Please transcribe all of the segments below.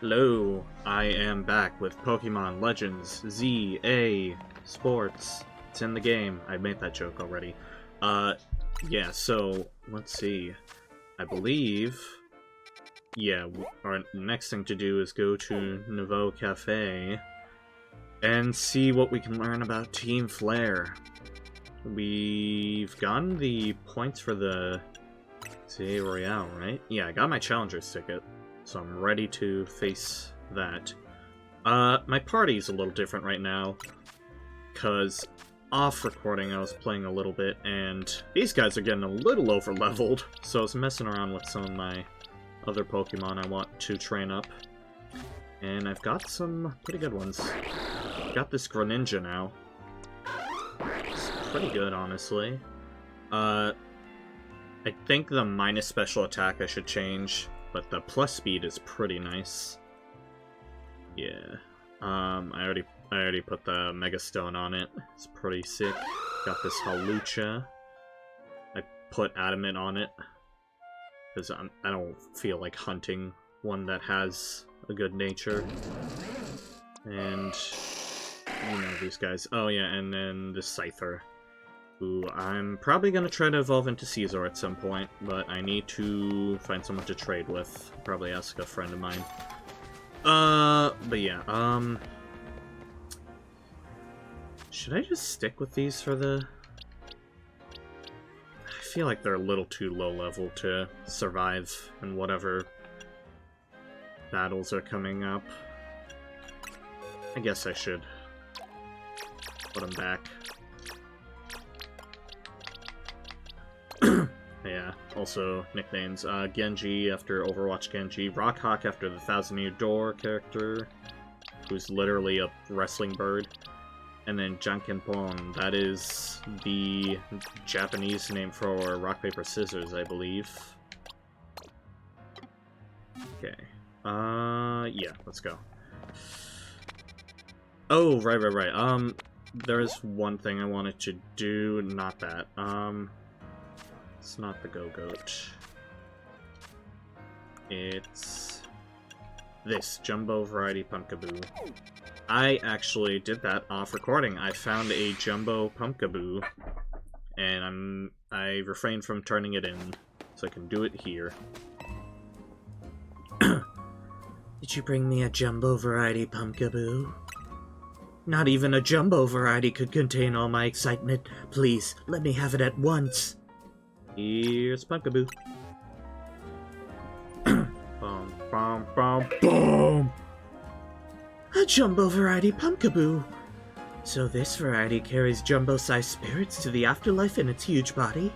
Hello, I am back with Pokemon Legends ZA Sports. It's in the game. I made that joke already. Yeah, so, let's see. I believe... Yeah, our next thing to do is go to Nouveau Cafe and see what we can learn about Team Flare. We've gotten the points for the CA Royale, right? Yeah, I got my Challenger's ticket. So I'm ready to face that. My party's a little different right now, because off recording I was playing a little bit, and these guys are getting a little over-leveled, so I was messing around with some of my other Pokemon I want to train up. And I've got some pretty good ones. I've got this Greninja now. It's pretty good, honestly. I think the minus special attack I should change. But the plus speed is pretty nice. Yeah. I already put the Mega Stone on it. It's pretty sick. Got this Halucha. I put Adamant on it. Because I don't feel like hunting one that has a good nature. And you know these guys. Oh yeah, and then this Scyther. Who I'm probably going to try to evolve into Caesar at some point, but I need to find someone to trade with. Probably ask a friend of mine. But yeah, should I just stick with these for the... I feel like they're a little too low level to survive in whatever battles are coming up. I guess I should put them back. Yeah, also nicknames. Genji after Overwatch Genji, Rockhawk after the Thousand Year Door character, who's literally a wrestling bird, and then Jankenpon, that is the Japanese name for rock, paper, scissors, I believe. Okay. Yeah, let's go. Oh, right. There's one thing I wanted to do, not that. It's not the Go-Goat. It's this Jumbo Variety Pumpkaboo. I actually did that off recording. I found a Jumbo Pumpkaboo, and I refrained from turning it in, so I can do it here. Did you bring me a Jumbo Variety Pumpkaboo? Not even a Jumbo Variety could contain all my excitement. Please, let me have it at once. Here's Pumpkaboo. Bum, bum, bum, boom! A Jumbo Variety Pumpkaboo! So this variety carries jumbo-sized spirits to the afterlife in its huge body?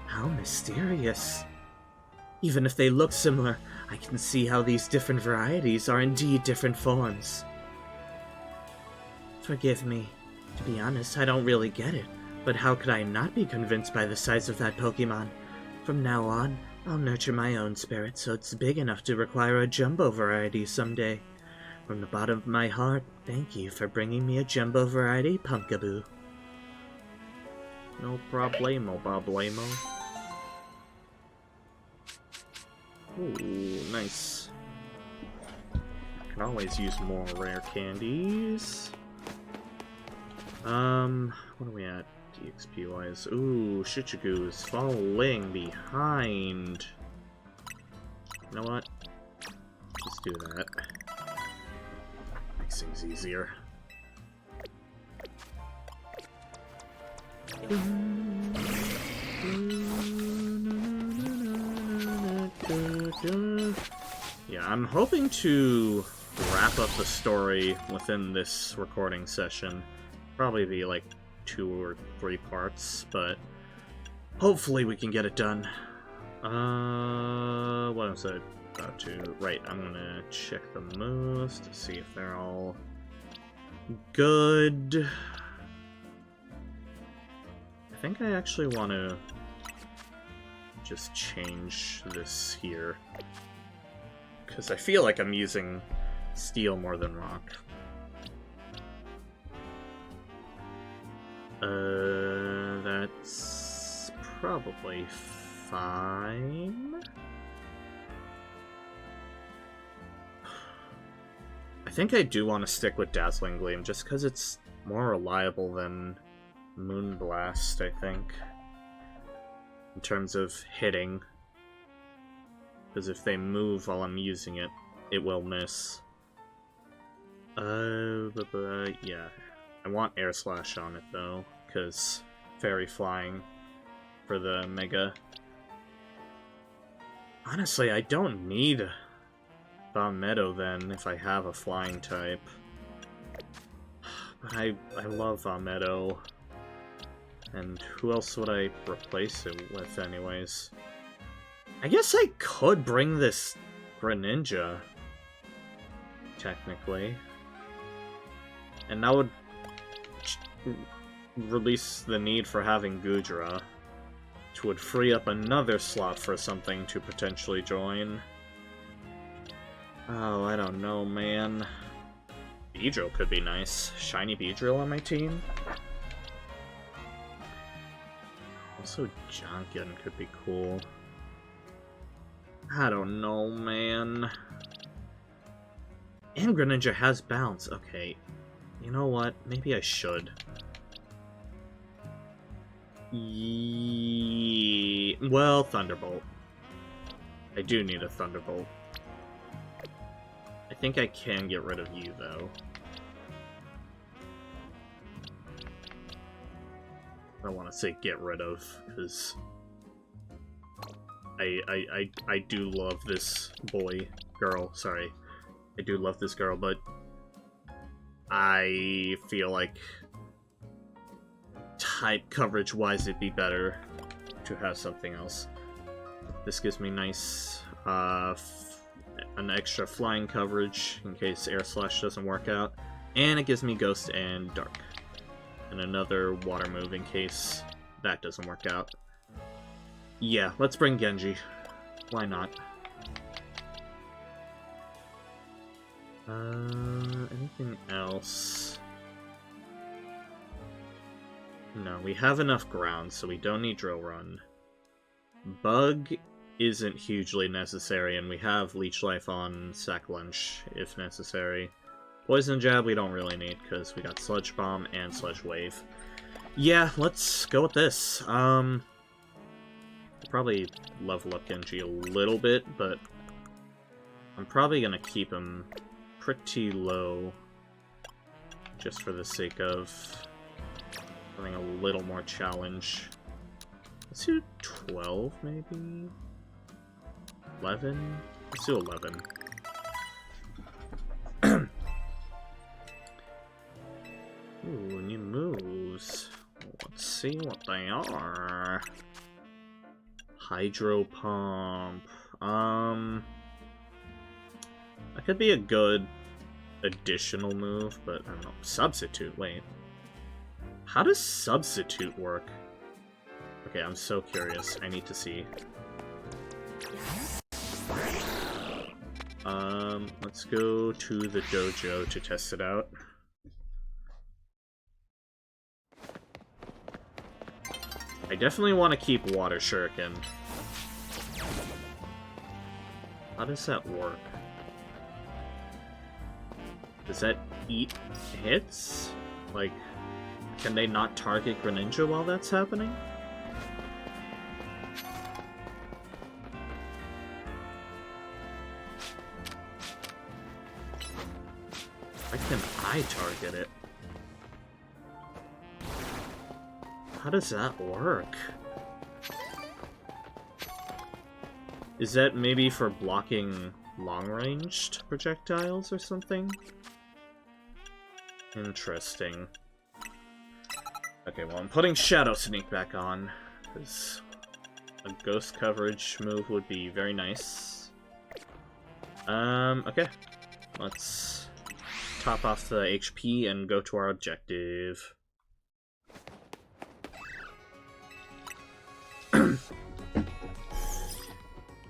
How mysterious. Even if they look similar, I can see how these different varieties are indeed different forms. Forgive me. To be honest, I don't really get it. But how could I not be convinced by the size of that Pokemon? From now on, I'll nurture my own spirit so it's big enough to require a Jumbo Variety someday. From the bottom of my heart, thank you for bringing me a Jumbo Variety Pumpkaboo. No problemo, Boblemo. Ooh, nice. Can always use more rare candies. What are we at? XP wise. Ooh, Shichiku is falling behind. You know what? Just do that. Makes things easier. Yeah, I'm hoping to wrap up the story within this recording session. Probably be like 2 or 3 parts, but hopefully we can get it done. What else I got to? Right, I'm gonna check the moves to see if they're all good. I think I actually want to just change this here, because I feel like I'm using steel more than rock. That's probably fine. think I do want to stick with Dazzling Gleam, just because it's more reliable than Moonblast, I think. In terms of hitting. Because if they move while I'm using it, it will miss. Yeah. I want Air Slash on it, though, because Fairy Flying for the Mega. Honestly, I don't need Meadow then, if I have a Flying type. But I love Meadow. And who else would I replace it with, anyways? I guess I could bring this Greninja, technically. And that would release the need for having Goodra, which would free up another slot for something to potentially join. Oh, I don't know, man. Beedrill could be nice. Shiny Beedrill on my team? Also, Jonkin could be cool. I don't know, man. And Greninja has bounce. Okay. You know what? Maybe I should. Well, Thunderbolt. I do need a Thunderbolt. I think I can get rid of you, though. I don't want to say get rid of, because I do love this girl, sorry. I do love this girl, but I feel like type coverage-wise it'd be better to have something else. This gives me nice, an extra flying coverage in case Air Slash doesn't work out, and it gives me Ghost and Dark. And another water move in case that doesn't work out. Yeah, let's bring Genji. Why not? Anything else? No, we have enough ground, so we don't need Drill Run. Bug isn't hugely necessary, and we have Leech Life on Sack Lunch if necessary. Poison Jab we don't really need, because we got Sludge Bomb and Sludge Wave. Yeah, let's go with this. I'll probably level up Genji a little bit, but I'm probably gonna keep him pretty low, just for the sake of having a little more challenge. Let's do 12, maybe? 11? Let's do 11. Ooh, new moves. Let's see what they are. Hydro Pump. That could be a good additional move, but I don't know. Substitute, wait. How does Substitute work? Okay, I'm so curious. I need to see. Let's go to the dojo to test it out. I definitely want to keep Water Shuriken. How does that work? Does that eat hits? Like, can they not target Greninja while that's happening? Why can I target it? How does that work? Is that maybe for blocking long-ranged projectiles or something? Interesting. Okay, well, I'm putting Shadow Sneak back on, because a ghost coverage move would be very nice. Okay. Let's top off the HP and go to our objective.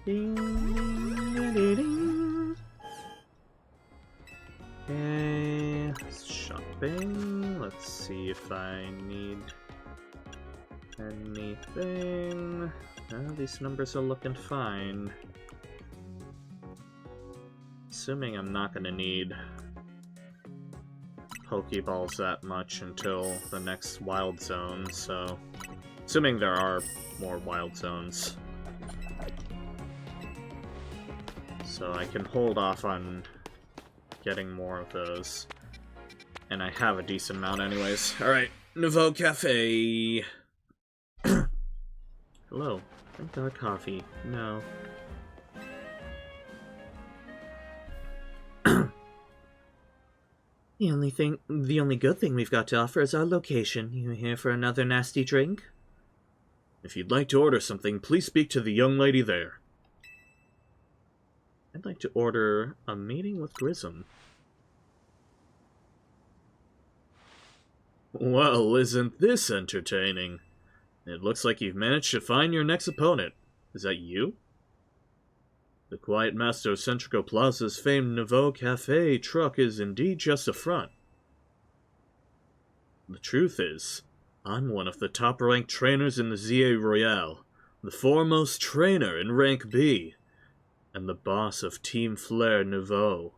Ding, ding, ding, ding. Okay, shopping. Let's see if I need anything. These numbers are looking fine. Assuming I'm not gonna need Pokeballs that much until the next Wild Zone, so... Assuming there are more Wild Zones. So I can hold off on getting more of those. And I have a decent amount anyways. Alright, Nouveau Cafe! Hello. I've got coffee. No. The only good thing we've got to offer is our location. You here for another nasty drink? If you'd like to order something, please speak to the young lady there. I'd like to order a meeting with Grissom. Well, isn't this entertaining? It looks like you've managed to find your next opponent. Is that you? The quiet master of Centrico Plaza's famed Nouveau Cafe truck is indeed just a front. The truth is, I'm one of the top-ranked trainers in the ZA Royale, the foremost trainer in Rank B, and the boss of Team Flare Nouveau.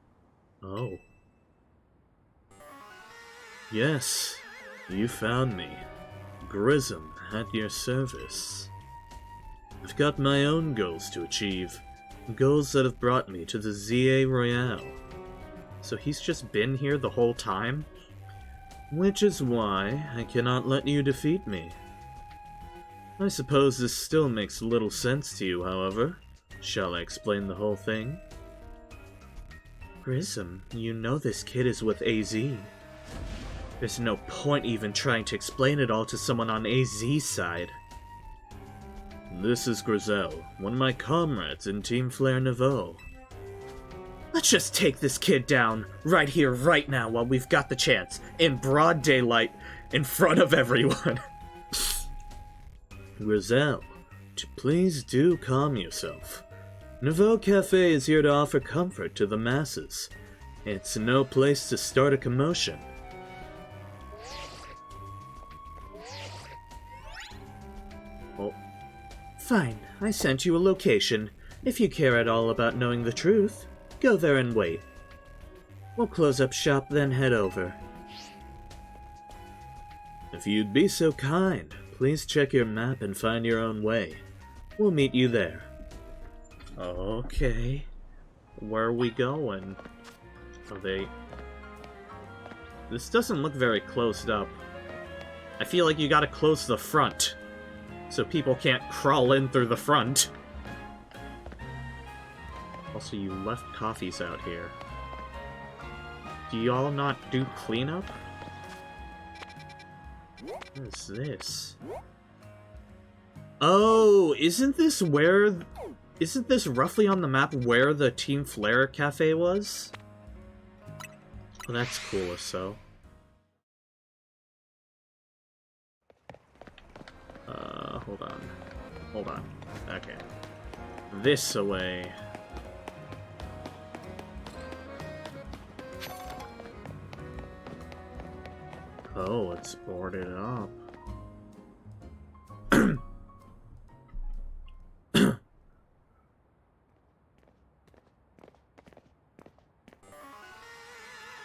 Oh. Yes, you found me. Grissom, at your service. I've got my own goals to achieve. Goals that have brought me to the ZA Royale. So he's just been here the whole time? Which is why I cannot let you defeat me. I suppose this still makes little sense to you, however. Shall I explain the whole thing? Grissom, you know this kid is with AZ. There's no point even trying to explain it all to someone on AZ's side. This is Grizel, one of my comrades in Team Flare Nouveau. Let's just take this kid down, right here, right now, while we've got the chance, in broad daylight, in front of everyone. Grizel, please do calm yourself. Nouveau Cafe is here to offer comfort to the masses. It's no place to start a commotion. Oh. Fine, I sent you a location. If you care at all about knowing the truth, go there and wait. We'll close up shop, then head over. If you'd be so kind, please check your map and find your own way. We'll meet you there. Okay. Where are we going? Are they... This doesn't look very closed up. I feel like you gotta close the front, so people can't crawl in through the front. Also, you left coffees out here. Do y'all not do cleanup? What is this? Oh, isn't this roughly on the map where the Team Flare Cafe was? Well, that's cool if so. Hold on. Okay. This away. Oh, it's boarded up.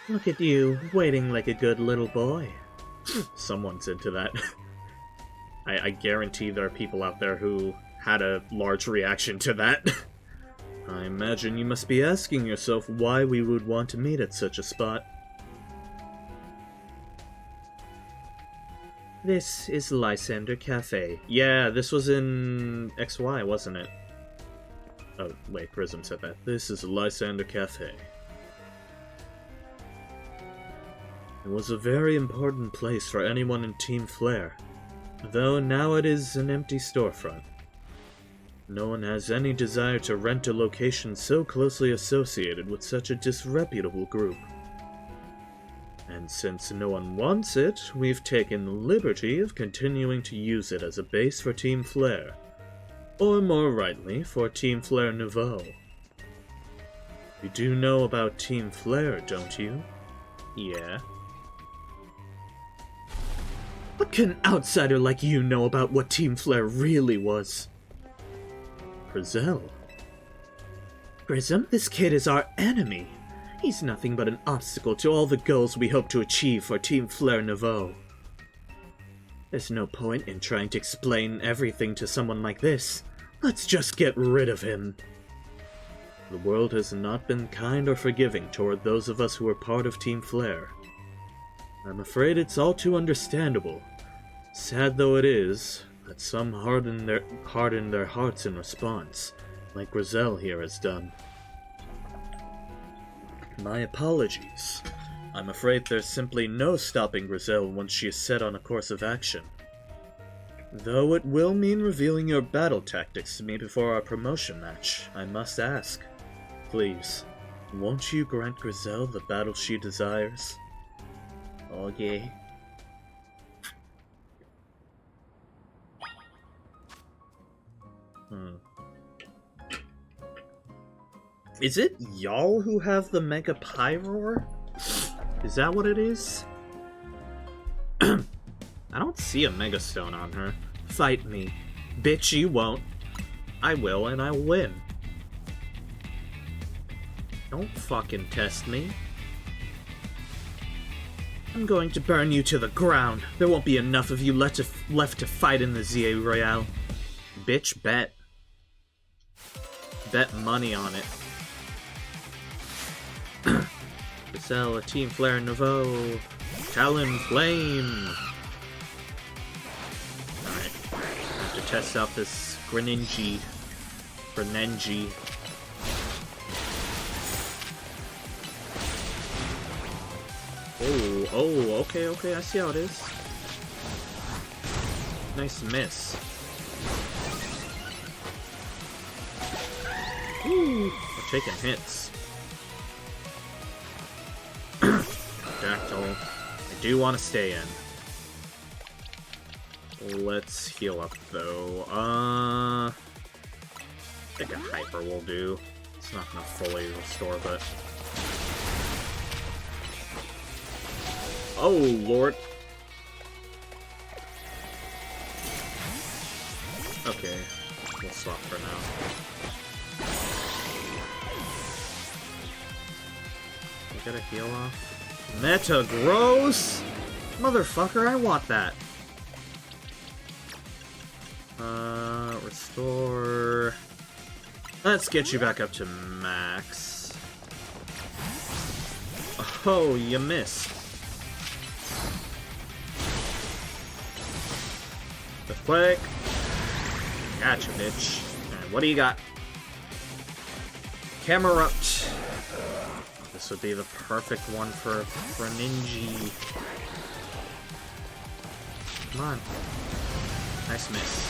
Look at you, waiting like a good little boy. Someone's into that. I guarantee there are people out there who had a large reaction to that. I imagine you must be asking yourself why we would want to meet at such a spot. This is Lysander Cafe. Yeah, this was in XY, wasn't it? Oh, wait, Prism said that. This is Lysander Cafe. It was a very important place for anyone in Team Flare, though now it is an empty storefront. No one has any desire to rent a location so closely associated with such a disreputable group. And since no one wants it, we've taken the liberty of continuing to use it as a base for Team Flare. Or more rightly, for Team Flare Nouveau. You do know about Team Flare, don't you? Yeah. What can an outsider like you know about what Team Flare really was? Grizel. Grissom, this kid is our enemy. He's nothing but an obstacle to all the goals we hope to achieve for Team Flare Nouveau. There's no point in trying to explain everything to someone like this. Let's just get rid of him. The world has not been kind or forgiving toward those of us who are part of Team Flare. I'm afraid it's all too understandable. Sad though it is, that some harden their hearts in response, like Grizel here has done. My apologies. I'm afraid there's simply no stopping Grizel once she is set on a course of action. Though it will mean revealing your battle tactics to me before our promotion match, I must ask. Please, won't you grant Grizel the battle she desires? Okay. Is it y'all who have the Mega Pyroar? Is that what it is? I don't see a Mega Stone on her. Fight me. Bitch, you won't. I will, and I'll win. Don't fucking test me. I'm going to burn you to the ground. There won't be enough of you left to fight in the ZA Royale. Bitch, bet. Bet money on it. Sell a Team Flare Nouveau. Talon Flame. Alright. Have to test out this Greninja. Oh, okay, I see how it is. Nice miss. Ooh, we're taking hits. Dactyl. I do want to stay in. Let's heal up, though. I think a Hyper will do. It's not gonna fully restore, but... Oh, Lord. Okay, we'll swap for now. I gotta heal off. Metagross! Motherfucker, I want that. Restore... Let's get you back up to max. Oh, you missed. Quick. Gotcha, bitch. Alright, what do you got? Camerupt. This would be the perfect one for Ninja. Come on. Nice miss.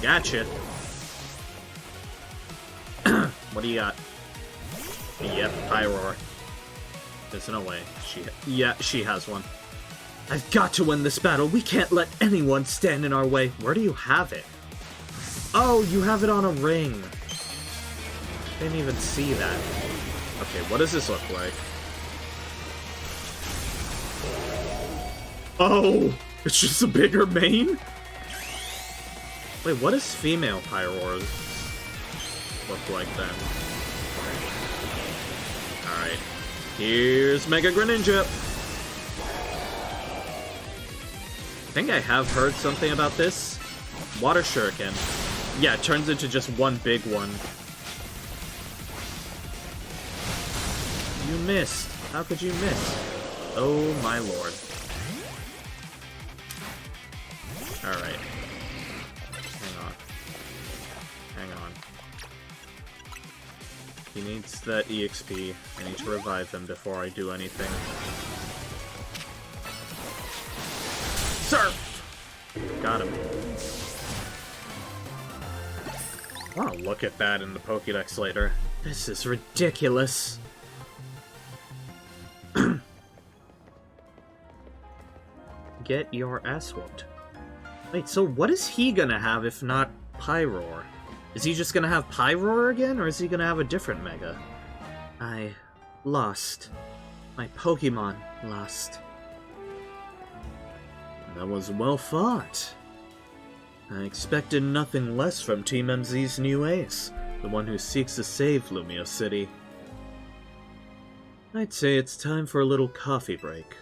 Gotcha. What do you got? Yep, Pyroar. There's no way. She has one. I've got to win this battle. We can't let anyone stand in our way. Where do you have it? Oh, you have it on a ring. Didn't even see that. Okay, what does this look like? Oh, it's just a bigger mane? Wait, what does female Pyroar look like then? Alright. Here's Mega Greninja! I think I have heard something about this. Water Shuriken. Yeah, it turns into just one big one. You missed. How could you miss? Oh my lord. Alright. Hang on. He needs that EXP. I need to revive him before I do anything. Surf! Got him. I want to look at that in the Pokédex later. This is ridiculous. Get your ass whooped. Wait, so what is he gonna have if not Pyroar? Is he just gonna have Pyroar again, or is he gonna have a different Mega? I lost. My Pokemon lost. That was well fought. I expected nothing less from Team MZ's new ace. the one who seeks to save Lumio City. I'd say it's time for a little coffee break.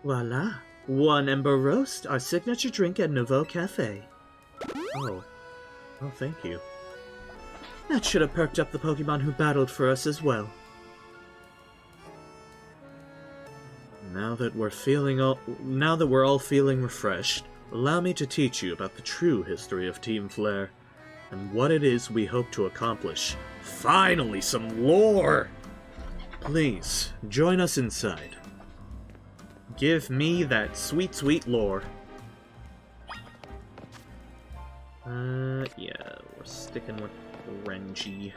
Voila! One Ember Roast, our signature drink at Nouveau Cafe. Oh, thank you. That should have perked up the Pokemon who battled for us as well. Now that we're all feeling refreshed, allow me to teach you about the true history of Team Flare, and what it is we hope to accomplish. Finally, some lore! Please, join us inside. Give me that sweet, sweet lore. Yeah, we're sticking with Greninji.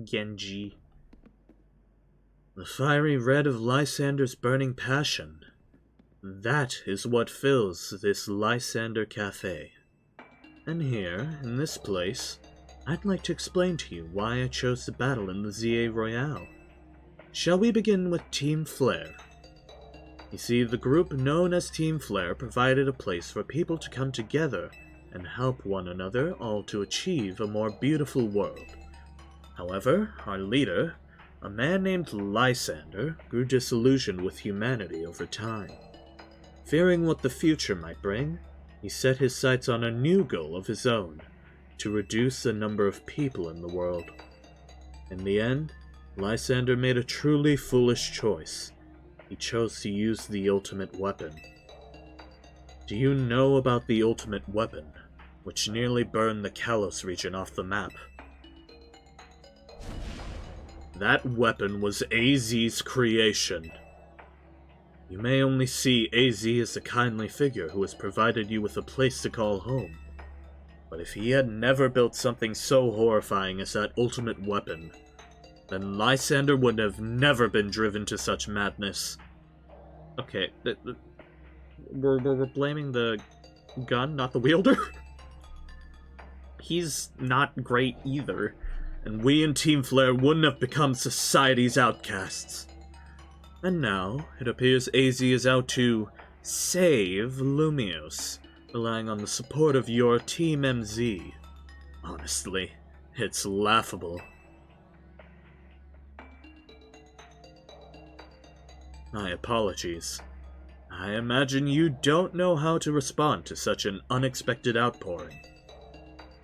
Genji. The fiery red of Lysander's burning passion. That is what fills this Lysander Cafe. And here, in this place, I'd like to explain to you why I chose to battle in the ZA Royale. Shall we begin with Team Flare? You see, the group known as Team Flare provided a place for people to come together and help one another, all to achieve a more beautiful world. However, our leader, a man named Lysander, grew disillusioned with humanity over time. Fearing what the future might bring, he set his sights on a new goal of his own, to reduce the number of people in the world. In the end, Lysander made a truly foolish choice. He chose to use the ultimate weapon. Do you know about the ultimate weapon, which nearly burned the Kalos region off the map? That weapon was AZ's creation. You may only see AZ as a kindly figure who has provided you with a place to call home. But if he had never built something so horrifying as that ultimate weapon, then Lysander would have never been driven to such madness. Okay, we're blaming the gun, not the wielder? He's not great either, and we in Team Flare wouldn't have become society's outcasts. And now, it appears AZ is out to save Lumiose, relying on the support of your Team MZ. Honestly, it's laughable. My apologies. I imagine you don't know how to respond to such an unexpected outpouring.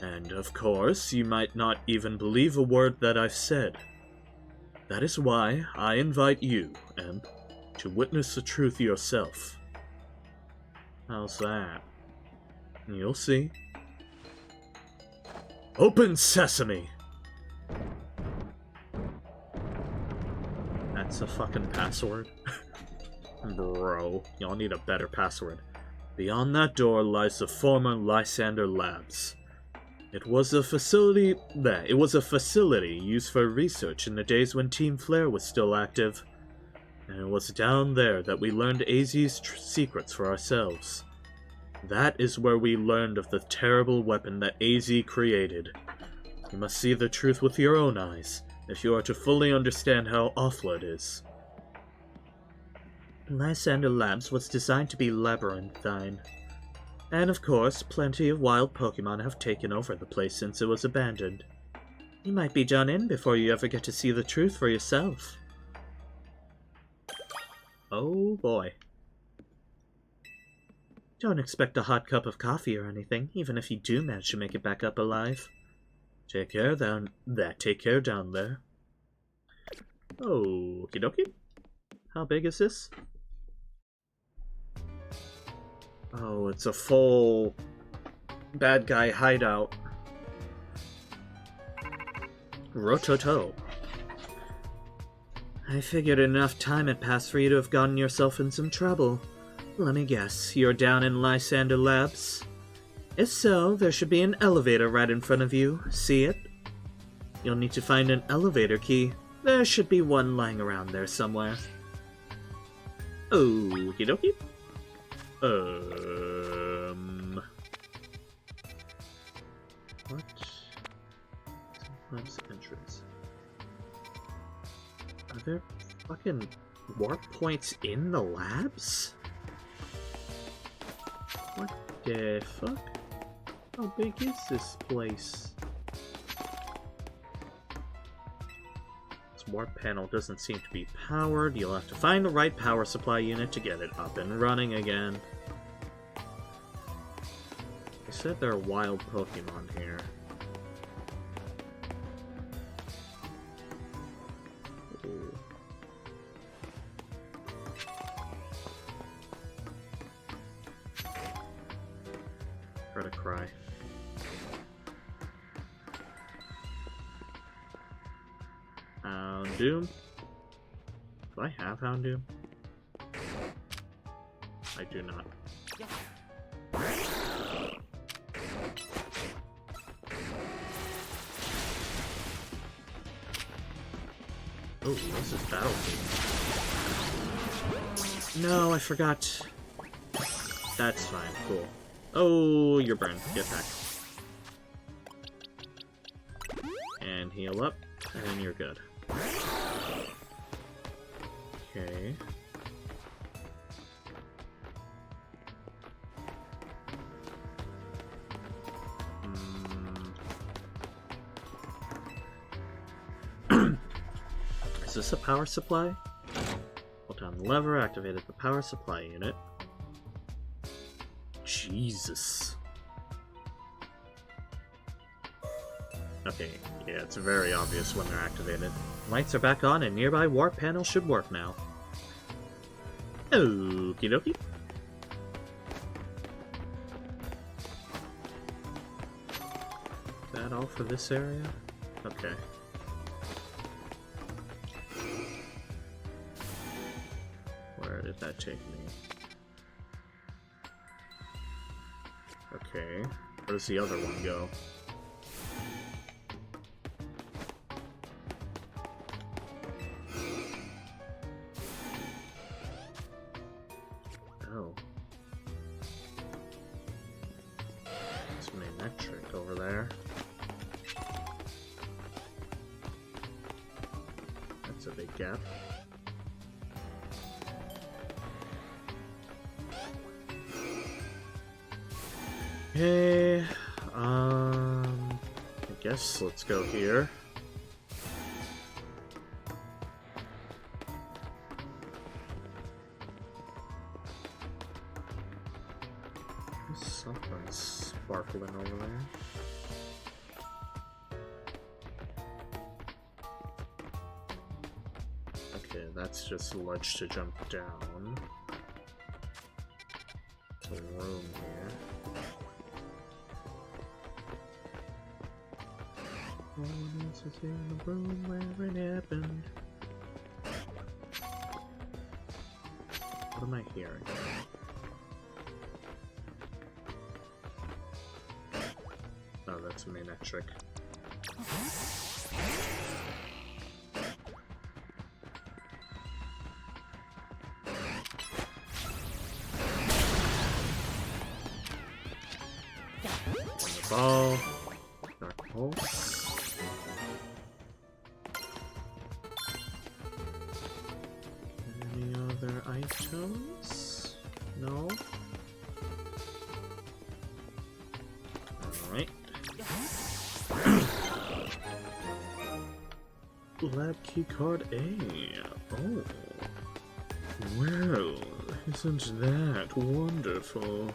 And of course, you might not even believe a word that I've said. That is why I invite you, Emp, to witness the truth yourself. How's that? You'll see. Open sesame! That's a fucking password? Bro, y'all need a better password. Beyond that door lies the former Lysander Labs. It was a facility used for research in the days when Team Flare was still active. And it was down there that we learned AZ's secrets for ourselves. That is where we learned of the terrible weapon that AZ created. You must see the truth with your own eyes, if you are to fully understand how awful it is. Lysander Labs was designed to be labyrinthine. And of course, plenty of wild Pokemon have taken over the place since it was abandoned. You might be done in before you ever get to see the truth for yourself. Oh boy. Don't expect a hot cup of coffee or anything, even if you do manage to make it back up alive. Take care down there. Okie dokie. How big is this? Oh, it's a full bad guy hideout. Rototo. I figured enough time had passed for you to have gotten yourself in some trouble. Let me guess, you're down in Lysander Labs? If so, there should be an elevator right in front of you. See it? You'll need to find an elevator key. There should be one lying around there somewhere. Okie dokie. What? Sometimes entrance. Are there fucking warp points in the labs? What the fuck? How big is this place? This warp panel doesn't seem to be powered. You'll have to find the right power supply unit to get it up and running again. They said there are wild Pokemon here. Ooh. Try to cry. Houndoom? Do I have Houndoom? I do not. Oh, this is Battlefield. No, I forgot. That's fine, cool. Oh, you're burned. Get back. And heal up, and you're good. Okay. Is this a power supply? Hold down the lever, activated the power supply unit. Jesus. Okay, yeah, it's very obvious when they're activated. Lights are back on and nearby warp panel should work now. Okie dokie. Is that all for this area? Okay. Where did that take me? Okay. Where does the other one go? Oh. It's Manectric over there. That's a big gap. Okay, I guess let's go here. There's something sparkling over there. Okay, that's just ledge to jump down. There's a room here. No one else is in the room where it happened. What am I hearing? Oh, that's a Manectric. Ball. Dark Pulse. Any other items? No? Alright. Lab keycard A. Oh. Well, isn't that wonderful?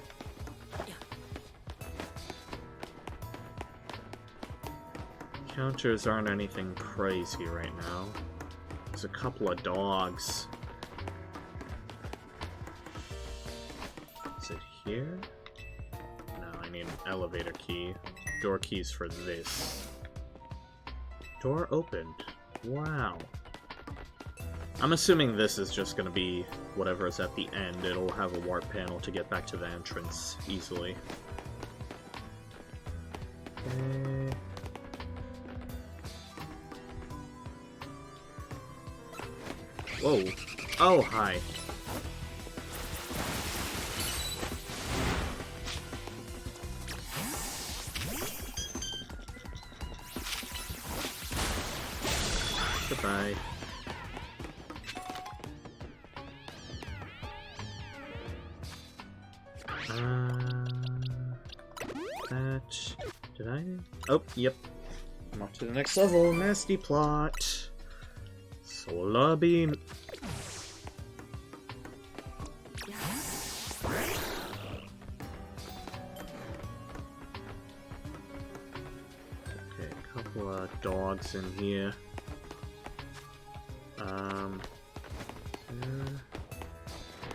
Counters aren't anything crazy right now. There's a couple of dogs. Is it here? No, I need an elevator key. Door keys for this. Door opened. Wow. I'm assuming this is just gonna be whatever is at the end. It'll have a warp panel to get back to the entrance easily. Okay. Whoa. Oh, hi. Goodbye. that. Did I? Oh, yep. I'm off to the next level. Nasty plot. Solar beam. Okay, a couple of dogs in here.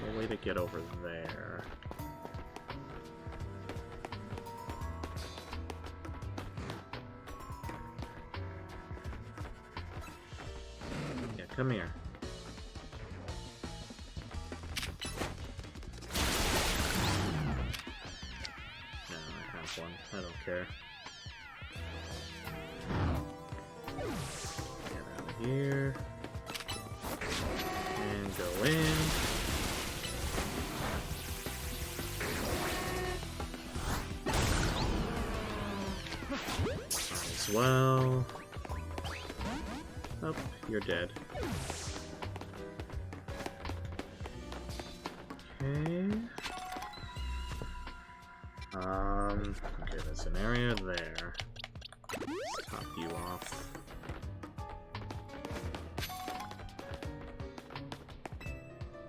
No way to get over there. Yeah, come here. No, I have one. I don't care. Get out of here. And go in. As well. Oh, you're dead. Okay. Okay, there's an area there. Let's top you off.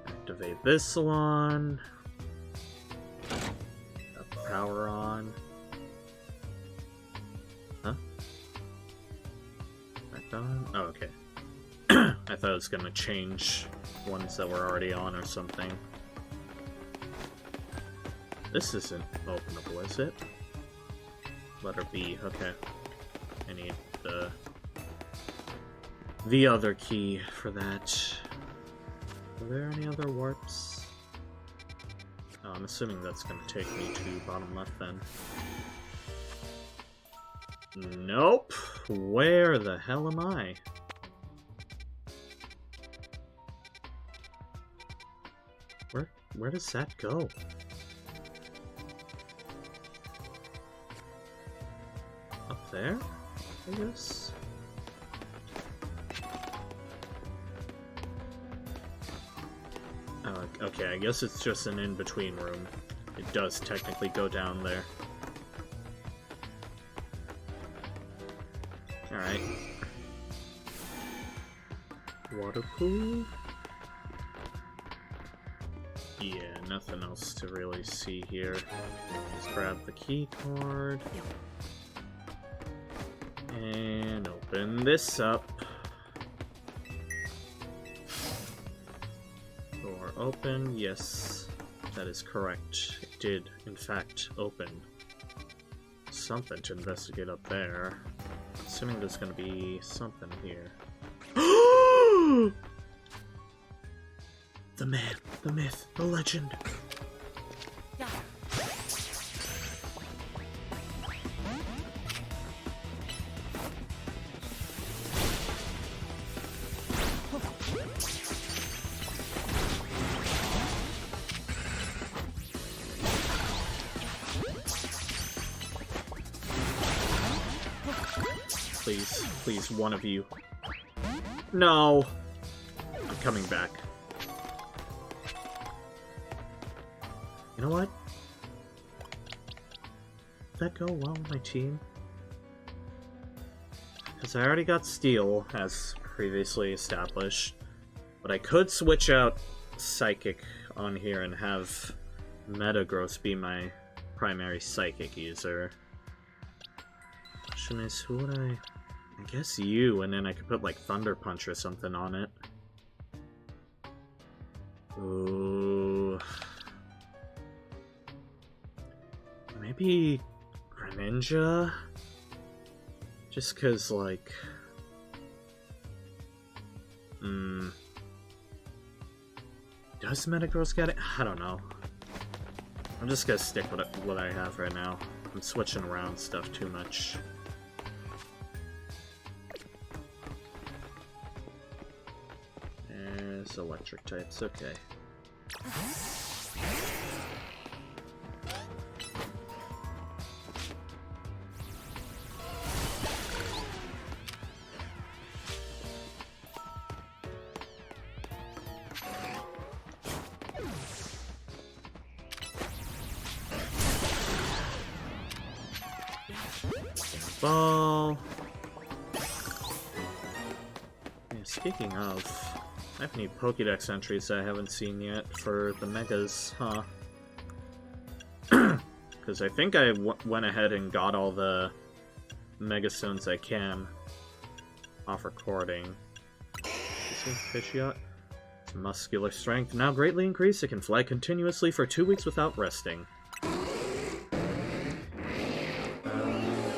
Activate this one. Got the power on. Huh? Back on? Oh, okay. I thought it was gonna change ones that were already on or something. This isn't openable, is it? Letter B, okay. I need the other key for that. Are there any other warps? Oh, I'm assuming that's gonna take me to bottom left then. Nope! Where the hell am I? Where does that go? Up there, I guess? Oh, okay, I guess it's just an in-between room. It does technically go down there. Alright. Water pool? Yeah, nothing else to really see here. Let's grab the key card. And open this up. Door open, yes, that is correct. It did, in fact, open. Something to investigate up there. Assuming there's gonna be something here. The man, the myth, the legend. Please, please, one of you. No! I'm coming back. You know what? Did that go well with my team? Because I already got Steel, as previously established. But I could switch out Psychic on here and have Metagross be my primary Psychic user. Question is, who would I guess you, and then I could put like Thunder Punch or something on it. Ooh. Maybe Greninja? Just cause like... Does Metagross get it? I don't know. I'm just gonna stick with what I have right now. I'm switching around stuff too much. There's electric types, okay. Ball. Yeah, speaking of, I have any Pokédex entries I haven't seen yet for the Megas, huh? Because I think I went ahead and got all the Mega Stones I can off recording. Fish yacht. Its muscular strength now greatly increased. It can fly continuously for 2 weeks without resting.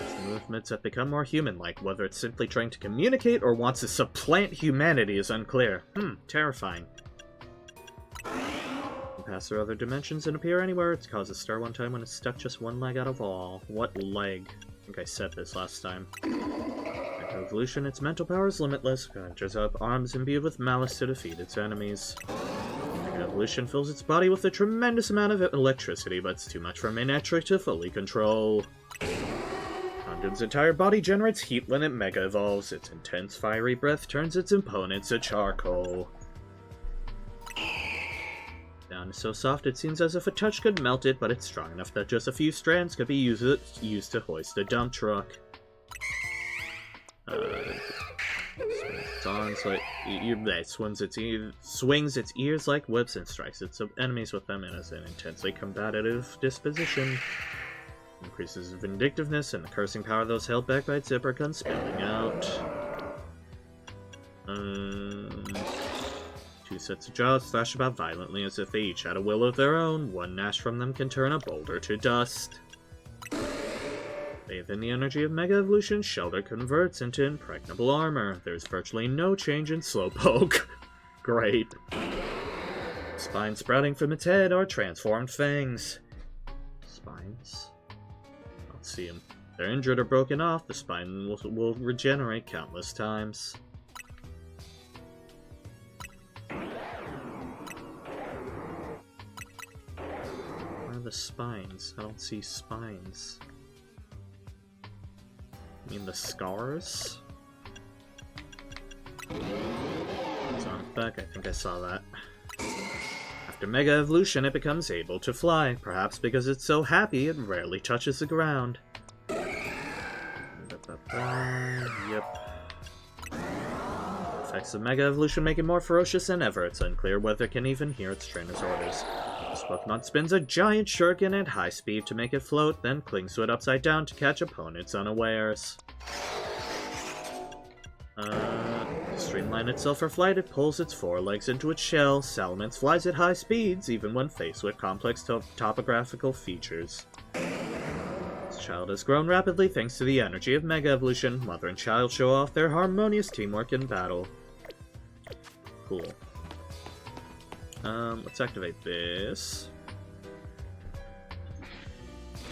Its movements have become more human-like. Whether it's simply trying to communicate or wants to supplant humanity is unclear. Terrifying. Pass through other dimensions and appear anywhere. It's caused a stir one time when it stuck just one leg out of all. What leg? I think I said this last time. After evolution, its mental power is limitless. Conjures up arms imbued with malice to defeat its enemies. Mega Evolution fills its body with a tremendous amount of electricity, but it's too much for Manectric to fully control. Condom's entire body generates heat when it Mega Evolves. Its intense fiery breath turns its opponents to charcoal. Down is so soft it seems as if a touch could melt it, but it's strong enough that just a few strands could be used to hoist a dump truck. Its arms like it swings its ears like whips and strikes its enemies with them in an intensely combative disposition. Increases vindictiveness and the cursing power of those held back by its zipper comes spilling out. Two sets of jaws thrash about violently as if they each had a will of their own. One gnash from them can turn a boulder to dust. Bathed in the energy of Mega Evolution, Shelter converts into impregnable armor. There's virtually no change in Slowpoke. Great. Spines sprouting from its head are transformed fangs. Spines? I don't see them. They're injured or broken off. The spine will regenerate countless times. The spines. I don't see spines. I mean the scars? It's on its back, I think I saw that. After Mega Evolution, it becomes able to fly, perhaps because it's so happy it rarely touches the ground. Yep. Effects of Mega Evolution make it more ferocious than ever. It's unclear whether it can even hear its trainer's orders. This Pokemon spins a giant shuriken at high speed to make it float, then clings to it upside down to catch opponents unawares. To streamline itself for flight, it pulls its forelegs into its shell. Salamence flies at high speeds, even when faced with complex topographical features. This child has grown rapidly thanks to the energy of Mega Evolution. Mother and child show off their harmonious teamwork in battle. Cool. Let's activate this.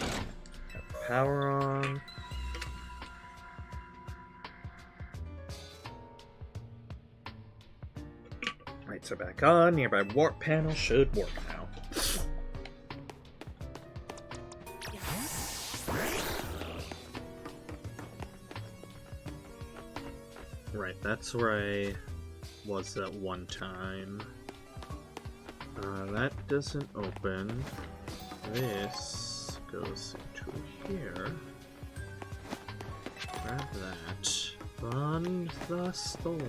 Got power on. Lights are back on. Nearby warp panel should work now. Right, that's where I was at one time. That doesn't open. This goes into here. Grab that. Fund the storm.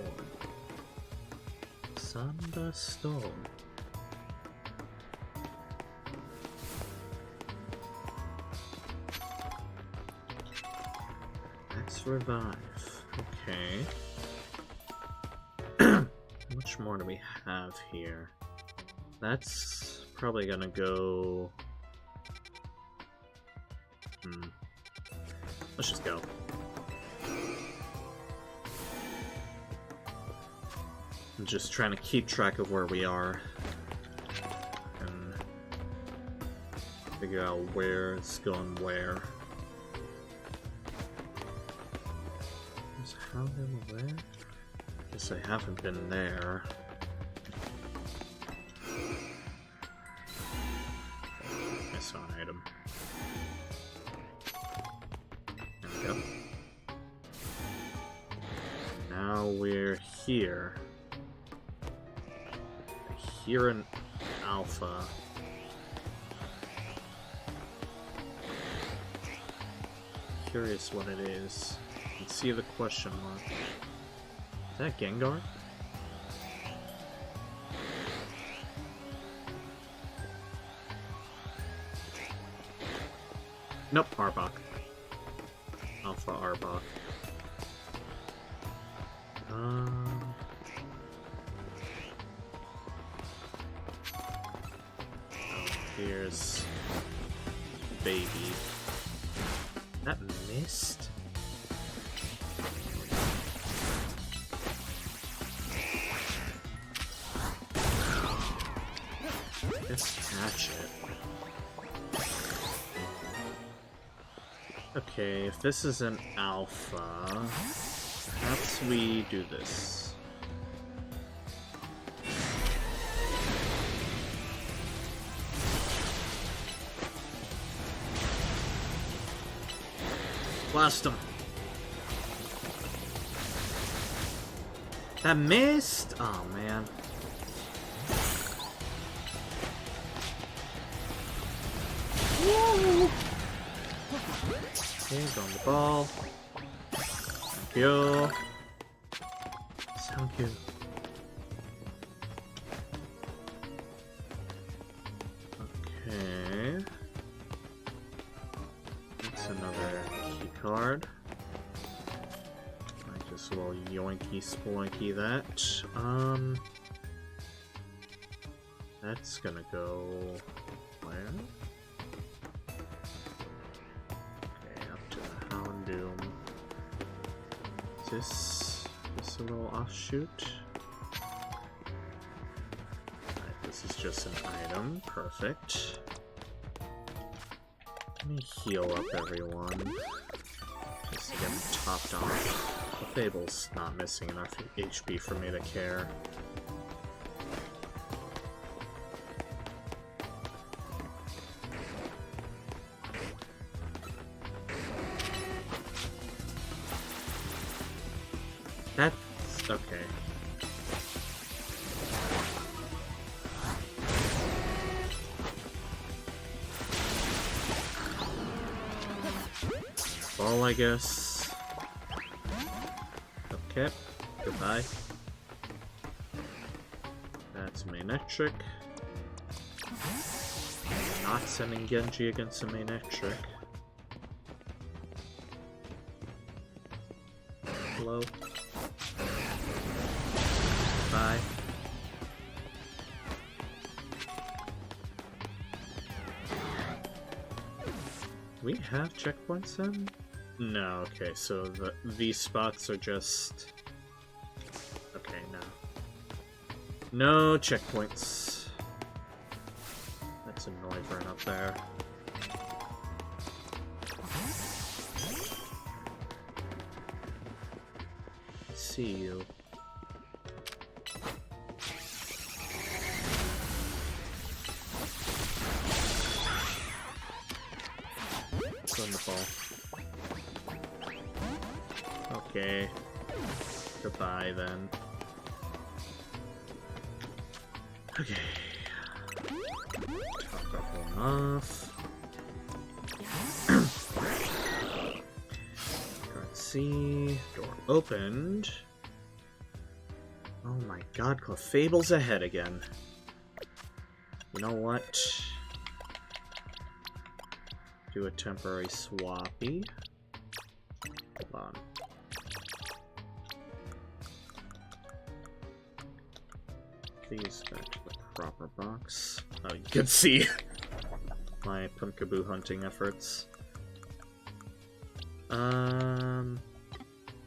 Sun the storm. Let's revive. Okay. How much more do we have here? That's probably gonna go... Let's just go. I'm just trying to keep track of where we are. And figure out where it's going where. Is how they were there? Guess I haven't been there. I saw an item. There we go. Now we're here. Here in Alpha. curious what it is. Let's see the question mark. Is that Gengar? Nope, Arbok. Alpha Arbok. Here's baby. That missed? Let's catch it. Okay, if this is an alpha, perhaps we do this. Blast him. That missed? Oh, man. Woo! Okay, on the ball. Thank you. Thank you. Okay. That's another key card. I just will yoinky sploinky that. That's gonna go where? Doom. Is this a little offshoot? Alright, this is just an item. Perfect. Let me heal up everyone. Just to get them topped off. The Fable's not missing enough HP for me to care. That's okay. Ball, I guess. Okay. Goodbye. That's Manectric. Not sending Genji against a Manectric. Hello. Bye. We have checkpoints then? No, okay, so these spots are just... Okay, no. No checkpoints. That's a Noivern up there. See you. On the ball. Okay. Goodbye then. Okay. Top that one off. Let's see. Door opened. Oh my god, Clefable's ahead again. You know what? Do a temporary swappy. Hold on. These back to the proper box. Oh, you can see my Pumpkaboo hunting efforts.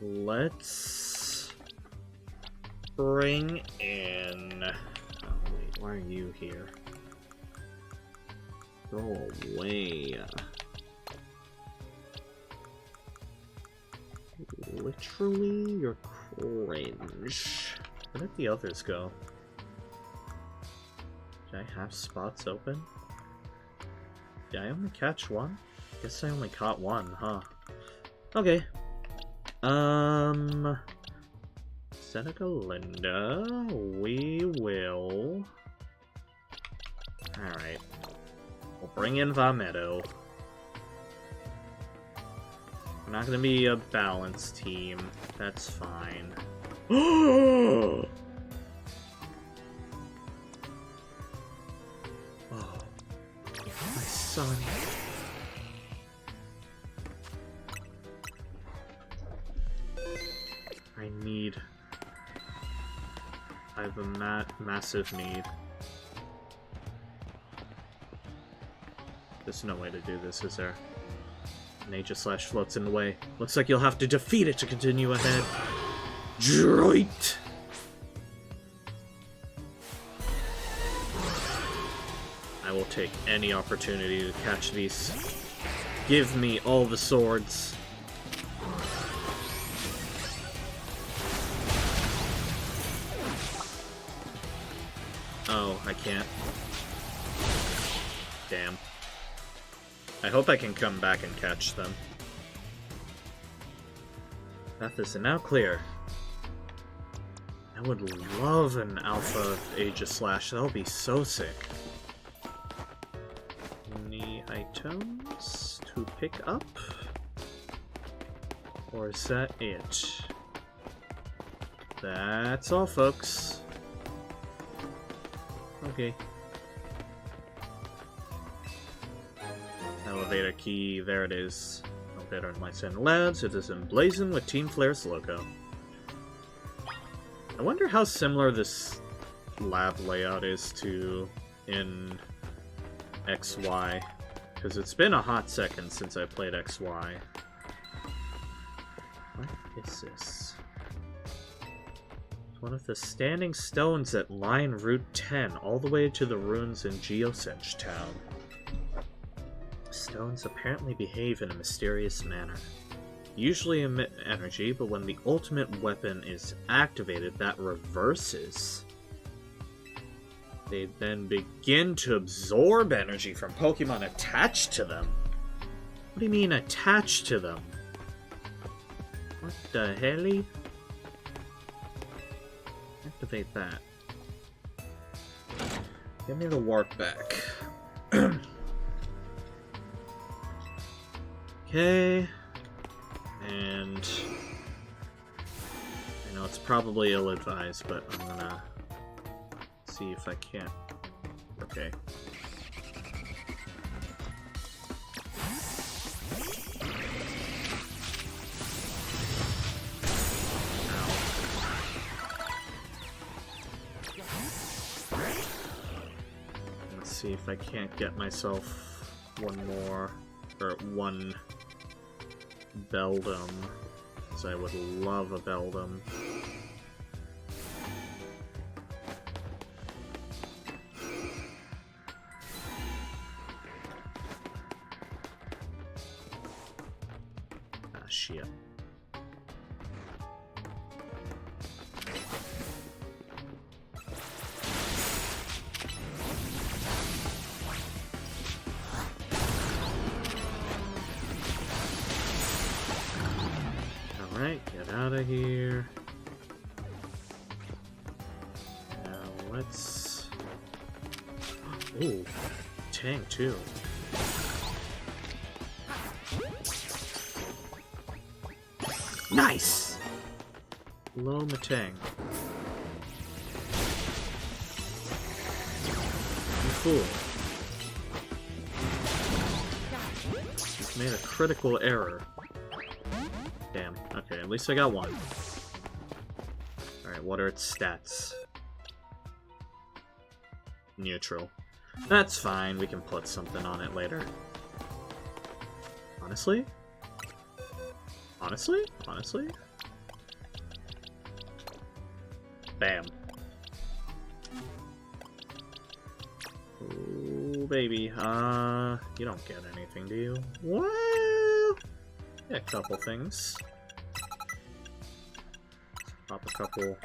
Let's bring in... Oh wait, why are you here? Go away. Literally, you're cringe. Where did the others go? Did I have spots open? Did I only catch one? Guess I only caught one, huh? Okay. Seneca Linda, we will... Alright. We'll bring in Vametto. We're not gonna be a balanced team. That's fine. Oh, my son. I have a massive need. There's no way to do this, is there? An Aegis-Slash floats in the way. Looks like you'll have to defeat it to continue ahead. Droit! I will take any opportunity to catch these. Give me all the swords. Oh, I can't. Damn. I hope I can come back and catch them. Path is now clear. I would love an alpha Aegis-Slash. That would be so sick. Any items to pick up? Or is that it? That's all, folks. Okay. Elevator key, there it is. Elevator in Lights and Labs, it is emblazoned with Team Flare's logo. I wonder how similar this lab layout is to in XY, because it's been a hot second since I played XY. What is this? It's one of the standing stones that line Route 10 all the way to the ruins in Geosench Town. Stones apparently behave in a mysterious manner. Usually emit energy, but when the ultimate weapon is activated, that reverses. They then begin to absorb energy from Pokemon attached to them. What do you mean attached to them? What the hell? Activate that. Give me the warp back. Okay. And I know it's probably ill-advised, but I'm gonna see if I can't. Okay. Let's see if I can't get myself one more, or one Beldum, because I would love a Beldum. Ah, shit. Alright, get out of here. Now let's... Ooh, Tang too. Nice! Hello, Matang. You fool. You've made a critical error. Damn. Okay, at least I got one. Alright, what are its stats? Neutral. That's fine, we can put something on it later. Honestly? Honestly? Honestly? Bam. Ooh, baby. You don't get anything, do you? Well... yeah, a couple things. Pop a couple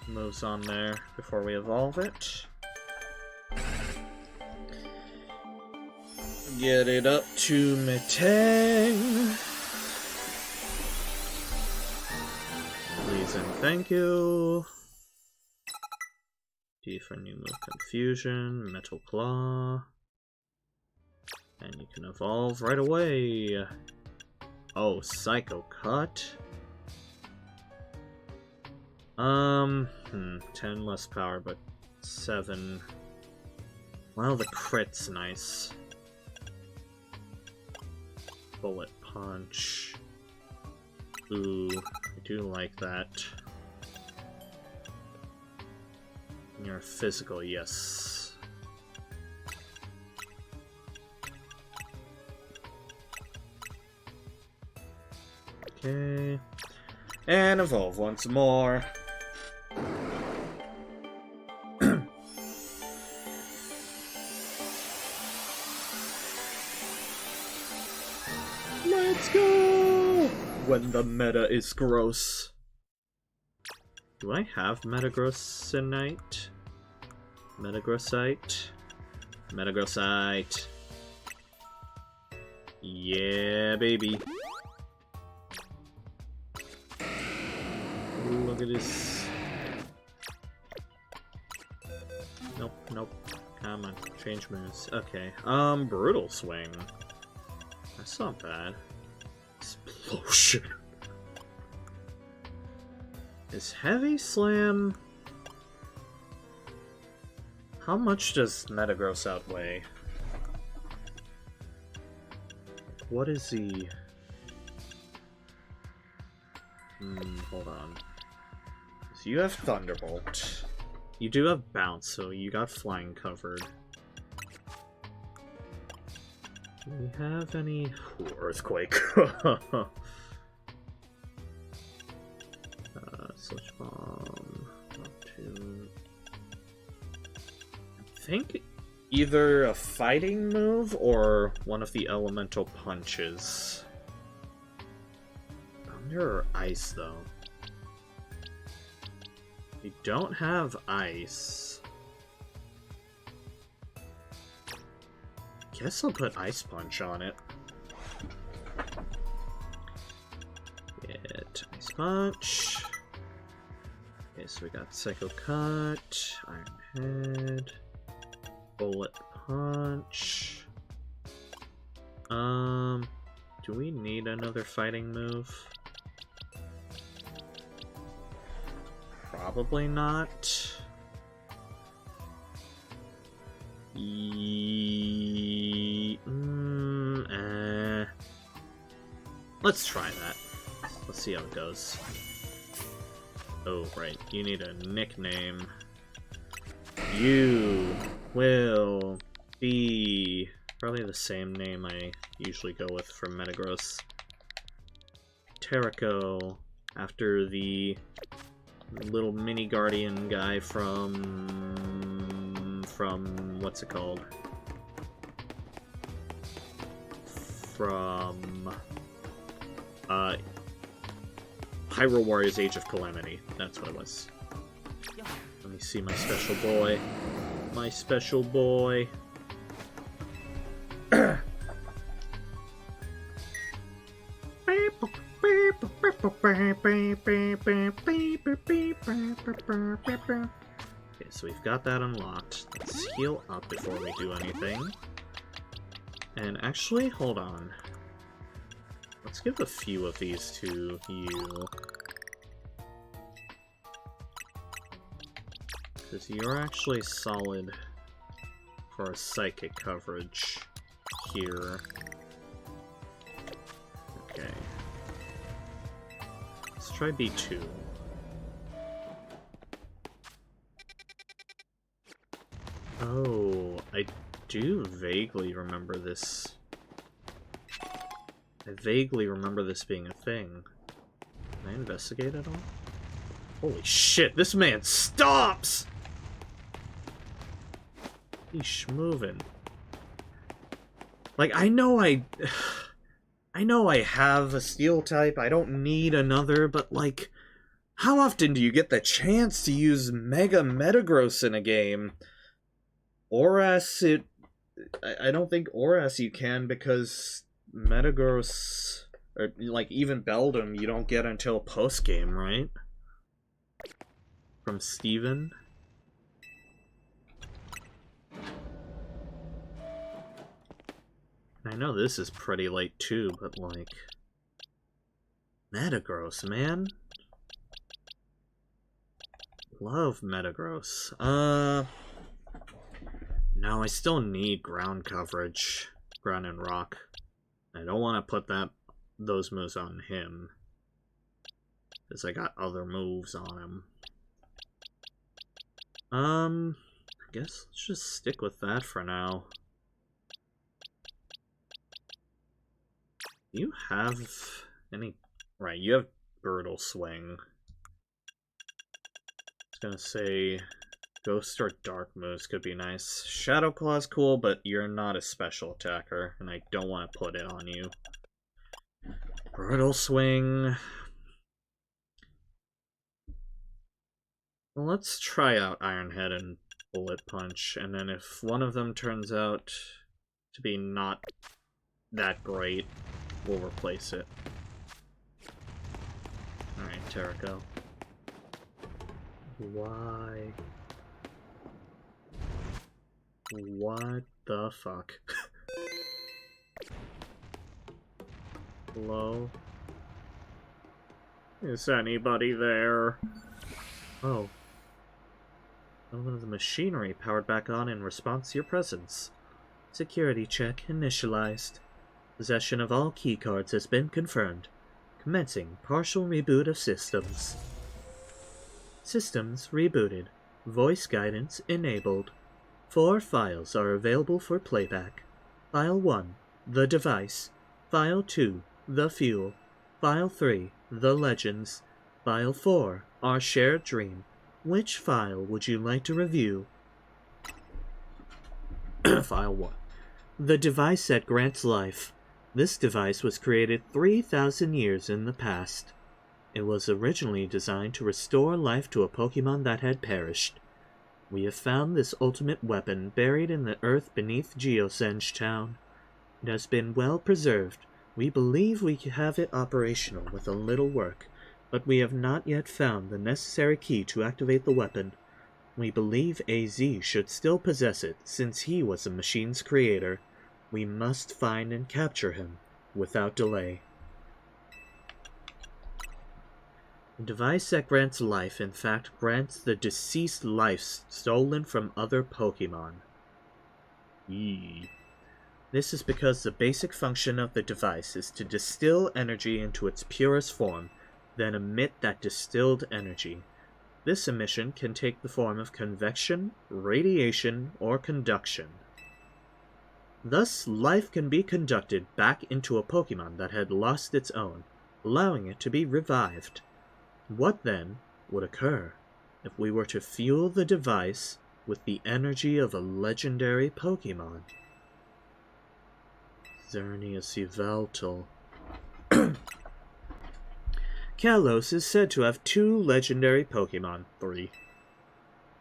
moves on there before we evolve it. Get it up to Matang. Please and thank you. D for new move Confusion, Metal Claw. And you can evolve right away. Oh, Psycho Cut. 10 less power, but 7. Well, the crit's nice. Bullet Punch. Ooh, I do like that. You're physical, yes. Okay. And evolve once more. Let's go! When the meta is gross. Do I have Metagrossinite? Metagrossite? Metagrossite. Yeah, baby. Ooh, look at this. Nope, nope. Come on, change moves. Okay, Brutal Swing. That's not bad. Explosion. Is Heavy Slam... How much does Metagross outweigh? What is the... hold on. So you have Thunderbolt. You do have Bounce, so you got Flying covered. Do we have any... Ooh, Earthquake. Sludge Bomb. Two. I think either a fighting move or one of the elemental punches. Thunder or ice, though? We don't have ice. Guess I'll put Ice Punch on it. Get Ice Punch. Okay, so we got Psycho Cut, Iron Head, Bullet Punch. Do we need another fighting move? Probably not. Let's try that. Let's see how it goes. Oh, right. You need a nickname. You will be... Probably the same name I usually go with for Metagross. Terrico, after the little mini guardian guy from what's it called? From Hyrule Warriors Age of Calamity. That's what it was. Let me see my special boy. My special boy. Okay, so we've got that unlocked. Let's heal up before we do anything. And actually, hold on. Let's give a few of these to you. Because you're actually solid for a psychic coverage here. Okay. Let's try B2. Oh, I do vaguely remember this. I vaguely remember this being a thing. Can I investigate at all? Holy shit, this man stops! He's moving. Like, I know I have a steel type, I don't need another, but like, how often do you get the chance to use Mega Metagross in a game? Oras, I don't think Oras you can, because Metagross, or like even Beldum, you don't get until post-game, right? From Steven? I know this is pretty late too, but like... Metagross, man. Love Metagross. No, I still need ground coverage. Ground and rock. I don't want to put those moves on him. Because I got other moves on him. I guess let's just stick with that for now. You have any... Right, you have Brutal Swing. I was gonna say... Ghost or Dark moves could be nice. Shadow Claw's cool, but you're not a special attacker, and I don't want to put it on you. Brutal Swing... Well, let's try out Iron Head and Bullet Punch, and then if one of them turns out to be not that great, we'll replace it. Alright, Terrico. Why? What the fuck? Hello? Is anybody there? Oh. Element of the machinery powered back on in response to your presence. Security check initialized. Possession of all keycards has been confirmed. Commencing partial reboot of systems. Systems rebooted. Voice guidance enabled. 4 files are available for playback. File 1, The Device. File 2, The Fuel. File 3, The Legends. File 4, Our Shared Dream. Which file would you like to review? File 1. The device that grants life. This device was created 3,000 years in the past. It was originally designed to restore life to a Pokemon that had perished. We have found this ultimate weapon buried in the earth beneath Geosenge Town. It has been well preserved. We believe we have it operational with a little work, but we have not yet found the necessary key to activate the weapon. We believe AZ should still possess it, since he was the machine's creator. We must find and capture him, without delay. The device that grants life, in fact, grants the deceased life stolen from other Pokemon. Yee. This is because the basic function of the device is to distill energy into its purest form, then emit that distilled energy. This emission can take the form of convection, radiation, or conduction. Thus, life can be conducted back into a Pokemon that had lost its own, allowing it to be revived. What, then, would occur if we were to fuel the device with the energy of a legendary Pokemon? Xerneas Yveltal. Kalos is said to have 2 legendary Pokemon. 3.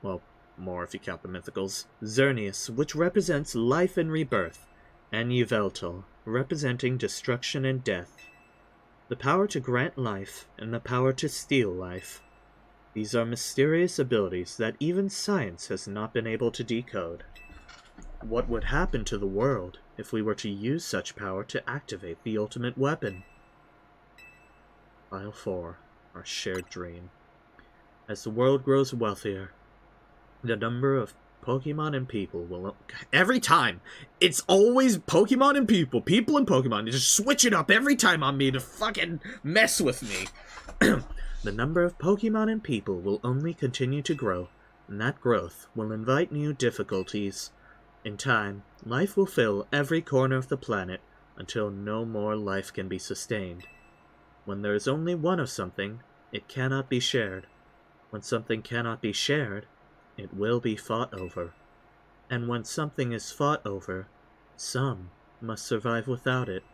Well, more if you count the mythicals. Xerneas, which represents life and rebirth, and Yveltal, representing destruction and death. The power to grant life, and the power to steal life. These are mysterious abilities that even science has not been able to decode. What would happen to the world if we were to use such power to activate the ultimate weapon? File 4, Our Shared Dream. As the world grows wealthier, the number of Pokemon and people will... Every time! It's always Pokemon and people! People and Pokemon! You just switch it up every time on me to fucking mess with me! The number of Pokemon and people will only continue to grow, and that growth will invite new difficulties. In time, life will fill every corner of the planet until no more life can be sustained. When there is only one of something, it cannot be shared. When something cannot be shared, it will be fought over. And when something is fought over, some must survive without it.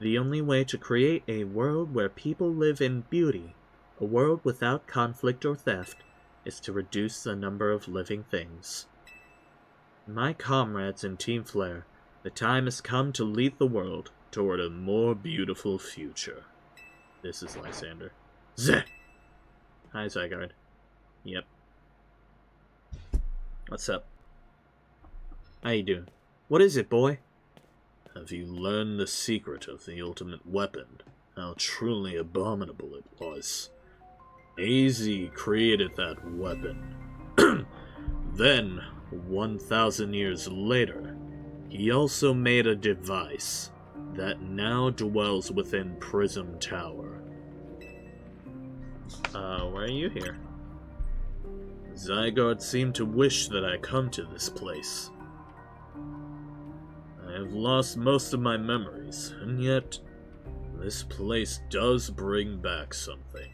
The only way to create a world where people live in beauty, a world without conflict or theft, is to reduce the number of living things. My comrades in Team Flare, the time has come to lead the world toward a more beautiful future. This is Lysander. Zeh! Hi, Zygarde. Yep. What's up? How you doing? What is it, boy? Have you learned the secret of the ultimate weapon? how truly abominable it was. AZ created that weapon. Then, 1,000 years later, he also made a device that now dwells within Prism Tower. Why are you here? Zygarde seemed to wish that I come to this place. I have lost most of my memories, and yet, this place does bring back something.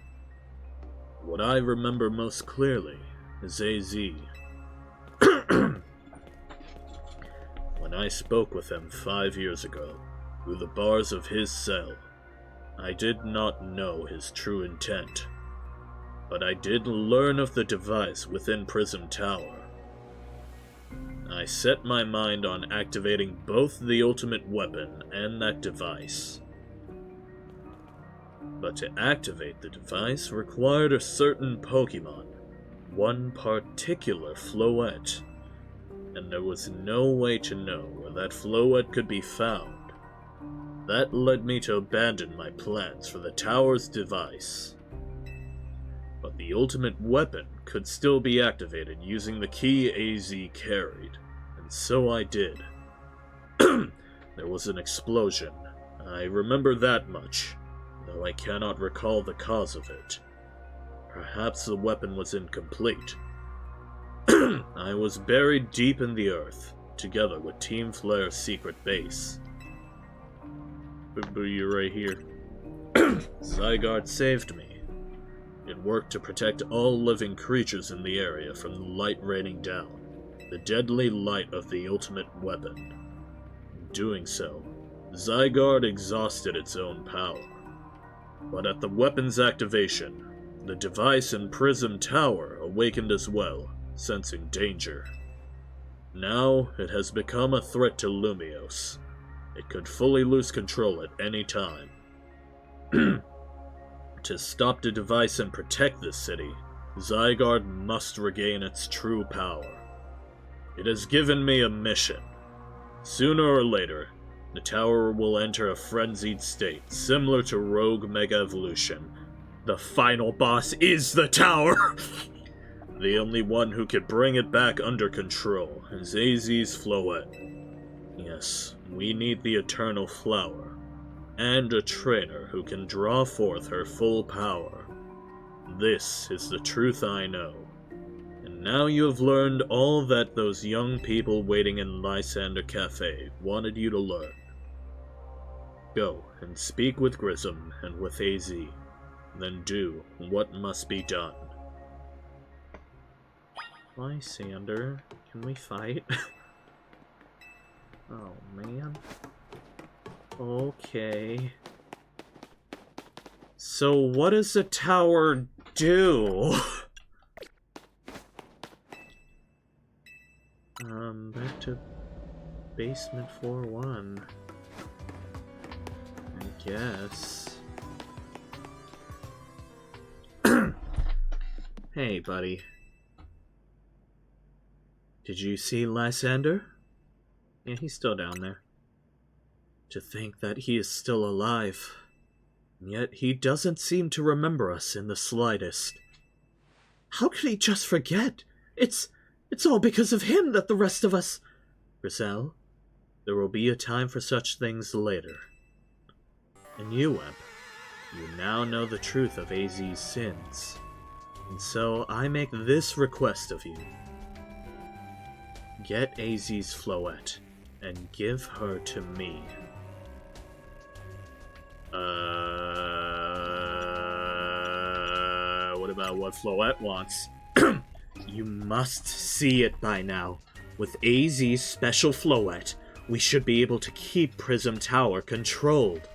What I remember most clearly is AZ. When I spoke with him 5 years ago, through the bars of his cell, I did not know his true intent, but I did learn of the device within Prism Tower. I set my mind on activating both the ultimate weapon and that device. But to activate the device required a certain Pokemon, one particular Floette, and there was no way to know where that Floette could be found. That led me to abandon my plans for the tower's device. But the ultimate weapon could still be activated using the key AZ carried, and so I did. There was an explosion. I remember that much, though I cannot recall the cause of it. Perhaps the weapon was incomplete. I was buried deep in the earth, together with Team Flare's secret base. But you're right here. Zygarde saved me. It worked to protect all living creatures in the area from the light raining down, the deadly light of the ultimate weapon. In doing so, Zygarde exhausted its own power. But at the weapon's activation, the device in Prism Tower awakened as well, sensing danger. Now, it has become a threat to Lumiose. It could fully lose control at any time. To stop the device and protect this city, Zygarde must regain its true power. It has given me a mission. Sooner or later, the tower will enter a frenzied state, similar to Rogue Mega Evolution. The final boss is the tower! The only one who could bring it back under control is AZ's Floette. Yes, we need the Eternal Flower, and a trainer who can draw forth her full power. This is the truth I know. And now you have learned all that those young people waiting in Lysander Cafe wanted you to learn. Go and speak with Grissom and with AZ. Then do what must be done. Lysander, can we fight? Oh, man. Okay. So what does the tower do? Back to basement floor 1. I guess. Hey, buddy. Did you see Lysander? Yeah, he's still down there. To think that he is still alive. Yet he doesn't seem to remember us in the slightest. How could he just forget? It's all because of him that the rest of us... Griselle, there will be a time for such things later. And you, Wemp, you now know the truth of AZ's sins. And so I make this request of you. Get AZ's Floette, and give her to me. What about what Floette wants? You must see it by now. With AZ's special Floette, we should be able to keep Prism Tower controlled.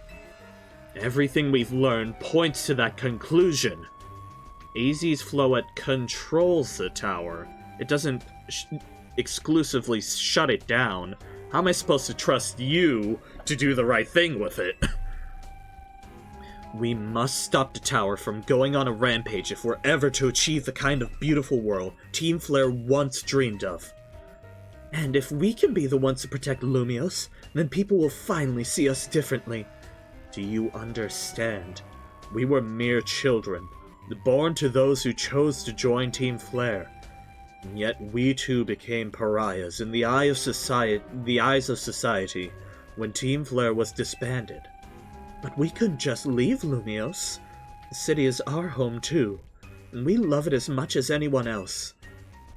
Everything we've learned points to that conclusion. AZ's Floette controls the tower. It doesn't exclusively shut it down. How am I supposed to trust you to do the right thing with it? We must stop the tower from going on a rampage if we're ever to achieve the kind of beautiful world Team Flare once dreamed of. And if we can be the ones to protect Lumiose, then people will finally see us differently. Do you understand? We were mere children, born to those who chose to join Team Flare. And yet we too became pariahs in the eyes of society when Team Flare was disbanded. But we couldn't just leave Lumios. The city is our home too, and we love it as much as anyone else.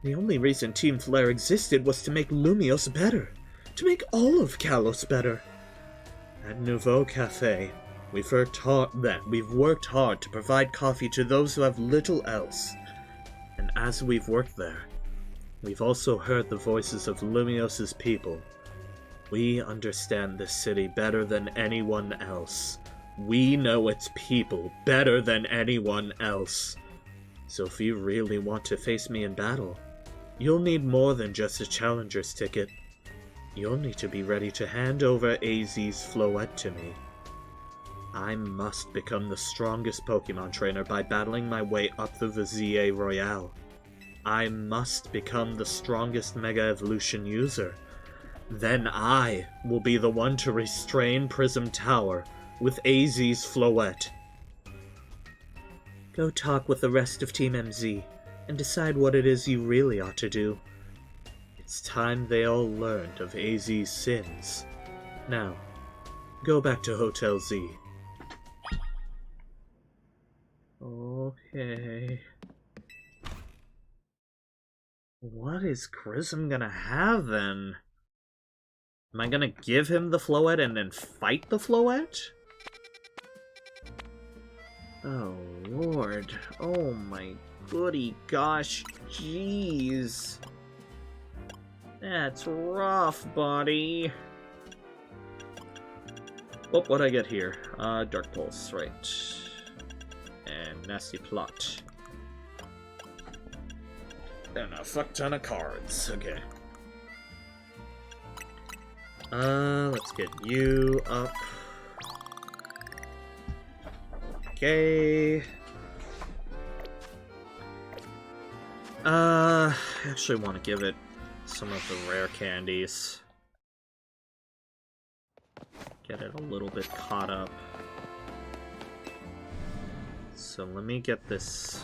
The only reason Team Flare existed was to make Lumios better, to make all of Kalos better. At Nouveau Cafe, we've worked hard to provide coffee to those who have little else. And as we've worked there, we've also heard the voices of Lumios' people. We understand this city better than anyone else. We know its people better than anyone else. So if you really want to face me in battle, you'll need more than just a challenger's ticket. You'll need to be ready to hand over AZ's Floette to me. I must become the strongest Pokemon trainer by battling my way up through the ZA Royale. I must become the strongest Mega Evolution user. Then I will be the one to restrain Prism Tower with AZ's Floette. Go talk with the rest of Team MZ and decide what it is you really ought to do. It's time they all learned of AZ's sins. Now, go back to Hotel Z. Okay. What is Grissom gonna have then? Am I gonna give him the Floette and then fight the Floette? Oh lord. Oh my goody gosh. Jeez. That's rough, buddy. Oh, what'd I get here? Dark Pulse, right. And Nasty Plot. And a fuck ton of cards. Okay. Let's get you up. Okay. I actually want to give it some of the rare candies. Get it a little bit caught up. So let me get this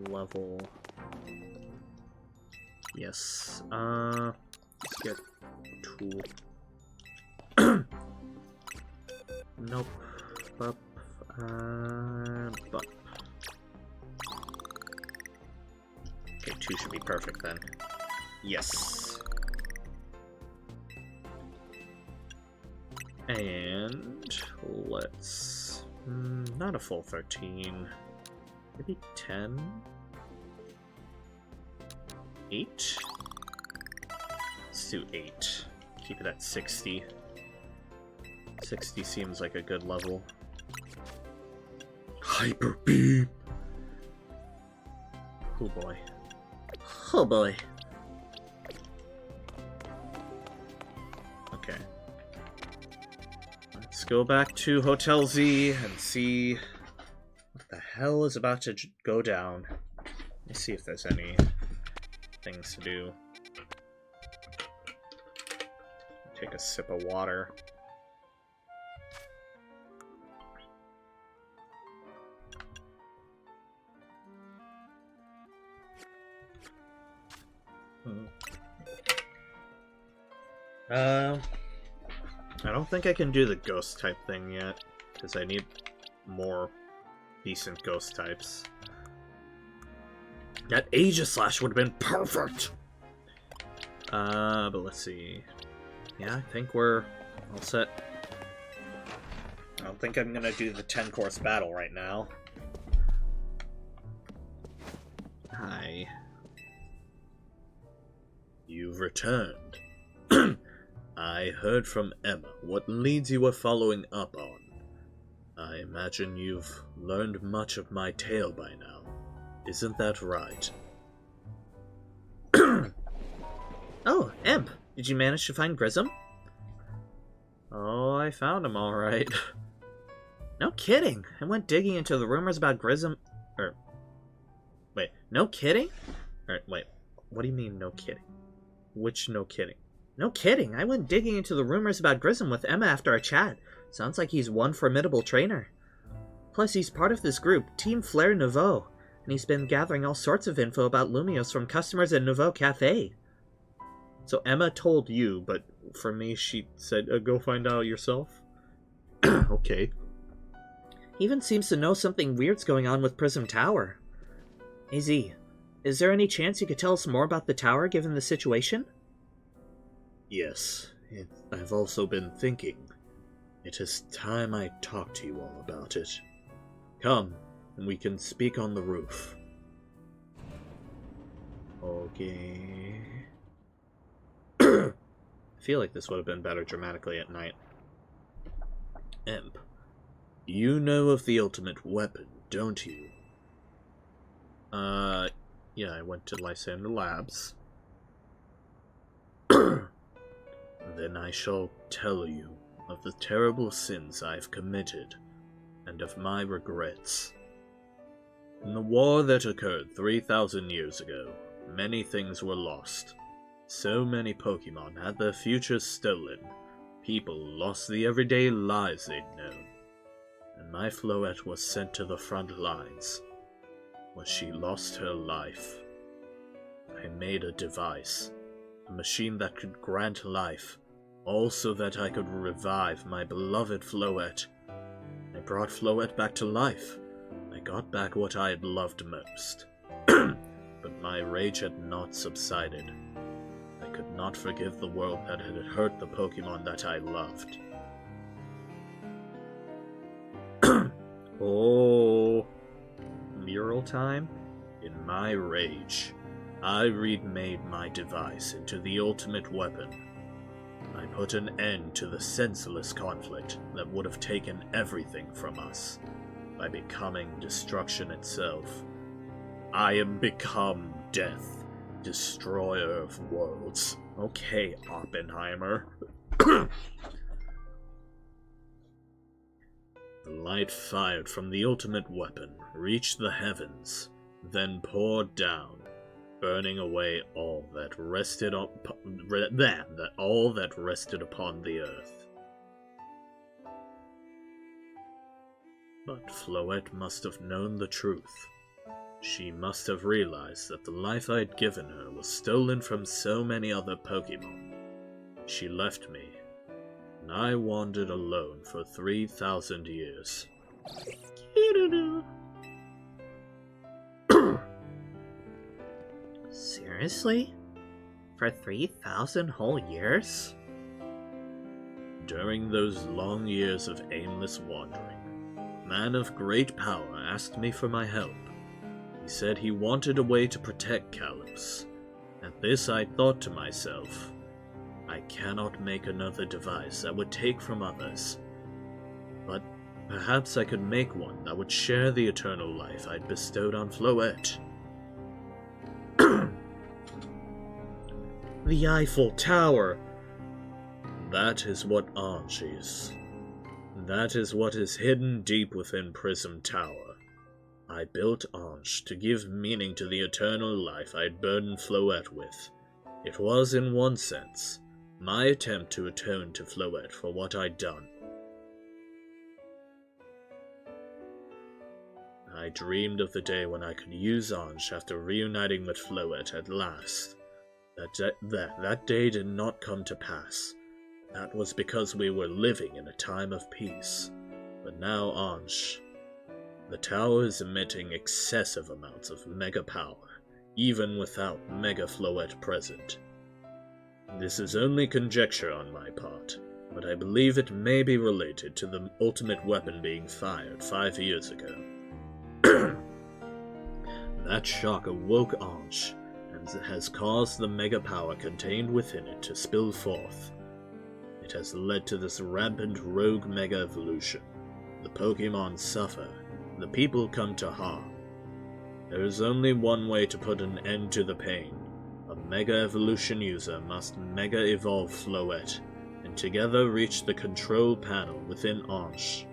level. Yes. Let's get tool. Nope. Bup. Bup. Okay, 2 should be perfect then. Yes. And let's... not a full 13. Maybe 10? 8? Let's do 8. Keep it at 60. 60 seems like a good level. Hyper Beam! Oh boy. Oh boy. Okay. Let's go back to Hotel Z and see what the hell is about to go down. Let me see if there's any things to do. Take a sip of water. I don't think I can do the ghost type thing yet, because I need more decent ghost types. That Aegislash would have been perfect! But let's see. Yeah, I think we're all set. I don't think I'm gonna do the 10-course battle right now. Hi. You've returned. I heard from Emma what leads you were following up on. I imagine you've learned much of my tale by now. Isn't that right? Oh, Emp! Did you manage to find Grissom? Oh, I found him alright. No kidding! I went digging into the rumors about Grissom... Wait, no kidding? Wait, what do you mean no kidding? Which no kidding? No kidding, I went digging into the rumors about Grissom with Emma after our chat. Sounds like he's one formidable trainer. Plus, he's part of this group, Team Flare Nouveau, and he's been gathering all sorts of info about Lumios from customers at Nouveau Cafe. So Emma told you, but for me she said, go find out yourself? Okay. He even seems to know something weird's going on with Prism Tower. AZ, is there any chance you could tell us more about the tower given the situation? Yes, I've also been thinking. It is time I talk to you all about it. Come, and we can speak on the roof. Okay. I feel like this would have been better dramatically at night. Imp, you know of the ultimate weapon, don't you? Yeah, I went to Lysander Labs. Then I shall tell you of the terrible sins I've committed, and of my regrets. In the war that occurred 3,000 years ago, many things were lost. So many Pokemon had their futures stolen. People lost the everyday lives they'd known. And my Floette was sent to the front lines, where she lost her life. I made a device, a machine that could grant life, all so that I could revive my beloved Floette. I brought Floette back to life. I got back what I had loved most. But my rage had not subsided. I could not forgive the world that had hurt the Pokemon that I loved. Oh, mural time? In my rage, I remade my device into the ultimate weapon. I put an end to the senseless conflict that would have taken everything from us by becoming destruction itself. I am become death, destroyer of worlds. Okay, Oppenheimer. The light fired from the ultimate weapon reached the heavens, then poured down, burning away all that rested upon the earth. But Floette must have known the truth. She must have realized that the life I'd given her was stolen from so many other Pokemon. She left me, and I wandered alone for 3,000 years. Seriously? For 3,000 whole years? During those long years of aimless wandering, a man of great power asked me for my help. He said he wanted a way to protect Kalos. At this I thought to myself, I cannot make another device that would take from others. But perhaps I could make one that would share the eternal life I'd bestowed on Floette. The Eiffel Tower! That is what Ange is. That is what is hidden deep within Prism Tower. I built Ange to give meaning to the eternal life I'd burdened Floette with. It was, in one sense, my attempt to atone to Floette for what I'd done. I dreamed of the day when I could use Ange after reuniting with Floette at last. That day did not come to pass. That was because we were living in a time of peace. But now Ange... The tower is emitting excessive amounts of mega power, even without Mega Floette present. This is only conjecture on my part, but I believe it may be related to the ultimate weapon being fired 5 years ago. That shock awoke Ange, and has caused the mega power contained within it to spill forth. It has led to this rampant rogue mega evolution. The Pokemon suffer. The people come to harm. There is only one way to put an end to the pain. A Mega Evolution user must Mega Evolve Floette, and together reach the control panel within Ange.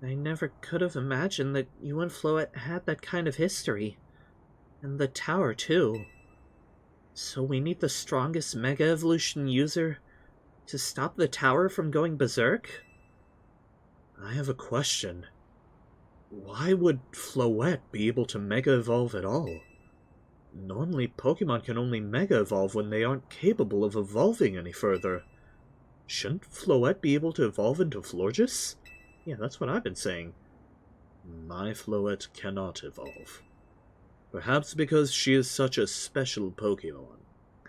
I never could have imagined that you and Floette had that kind of history. And the tower, too. So we need the strongest Mega Evolution user to stop the tower from going berserk? I have a question. Why would Floette be able to Mega Evolve at all? Normally, Pokemon can only Mega Evolve when they aren't capable of evolving any further. Shouldn't Floette be able to evolve into Florges? Yeah, that's what I've been saying. My Floette cannot evolve. Perhaps because she is such a special Pokemon,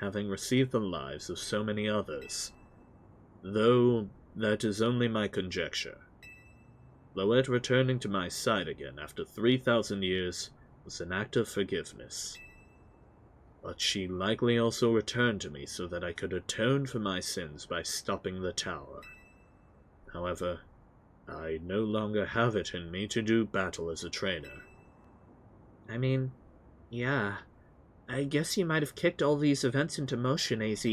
having received the lives of so many others. Though, that is only my conjecture. Floette returning to my side again after 3,000 years was an act of forgiveness. But she likely also returned to me so that I could atone for my sins by stopping the tower. However, I no longer have it in me to do battle as a trainer. I mean, yeah. I guess you might have kicked all these events into motion, AZ.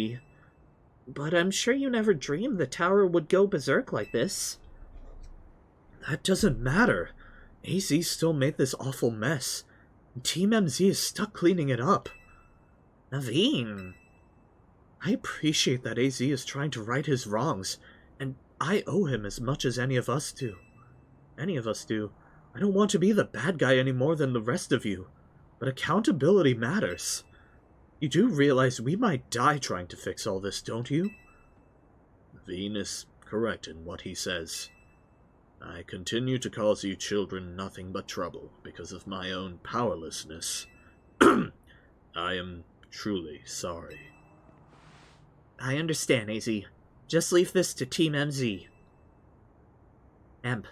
But I'm sure you never dreamed the tower would go berserk like this. That doesn't matter. AZ still made this awful mess. Team MZ is stuck cleaning it up. Naveen! I appreciate that AZ is trying to right his wrongs, and I owe him as much as any of us do. Any of us do. I don't want to be the bad guy any more than the rest of you, but accountability matters. You do realize we might die trying to fix all this, don't you? Naveen is correct in what he says. I continue to cause you children nothing but trouble because of my own powerlessness. I am truly sorry. I understand, AZ. Just leave this to Team MZ. Emp,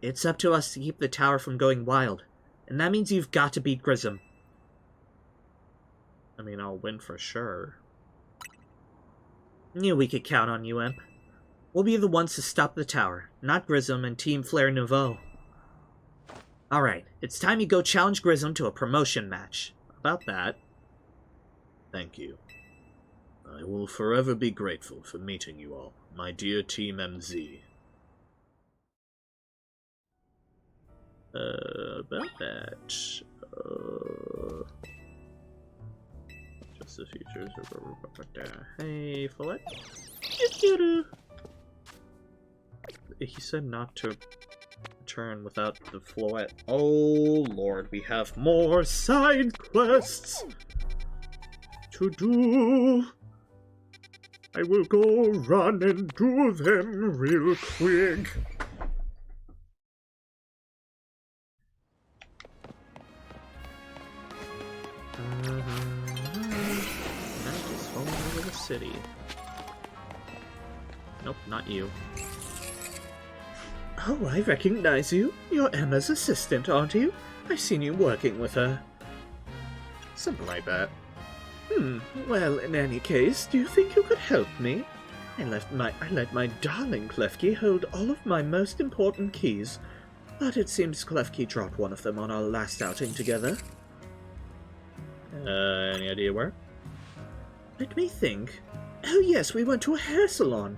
it's up to us to keep the tower from going wild, and that means you've got to beat Grissom. I mean, I'll win for sure. Knew we could count on you, Emp. We'll be the ones to stop the tower, not Grissom and Team Flare Nouveau. Alright, it's time you go challenge Grissom to a promotion match. About that. Thank you. I will forever be grateful for meeting you all, my dear Team MZ. About that. Just the features. Hey, Floette. He said not to return without the Floette. Oh lord, we have more side quests to do. I will go run and do them real quick. Just all over the city. Nope, not you. Oh, I recognize you. You're Emma's assistant, aren't you? I've seen you working with her. Something like that. Well, in any case, do you think you could help me? I let my darling Klefki hold all of my most important keys, but it seems Klefki dropped one of them on our last outing together. Any idea where? Let me think. Oh yes, we went to a hair salon,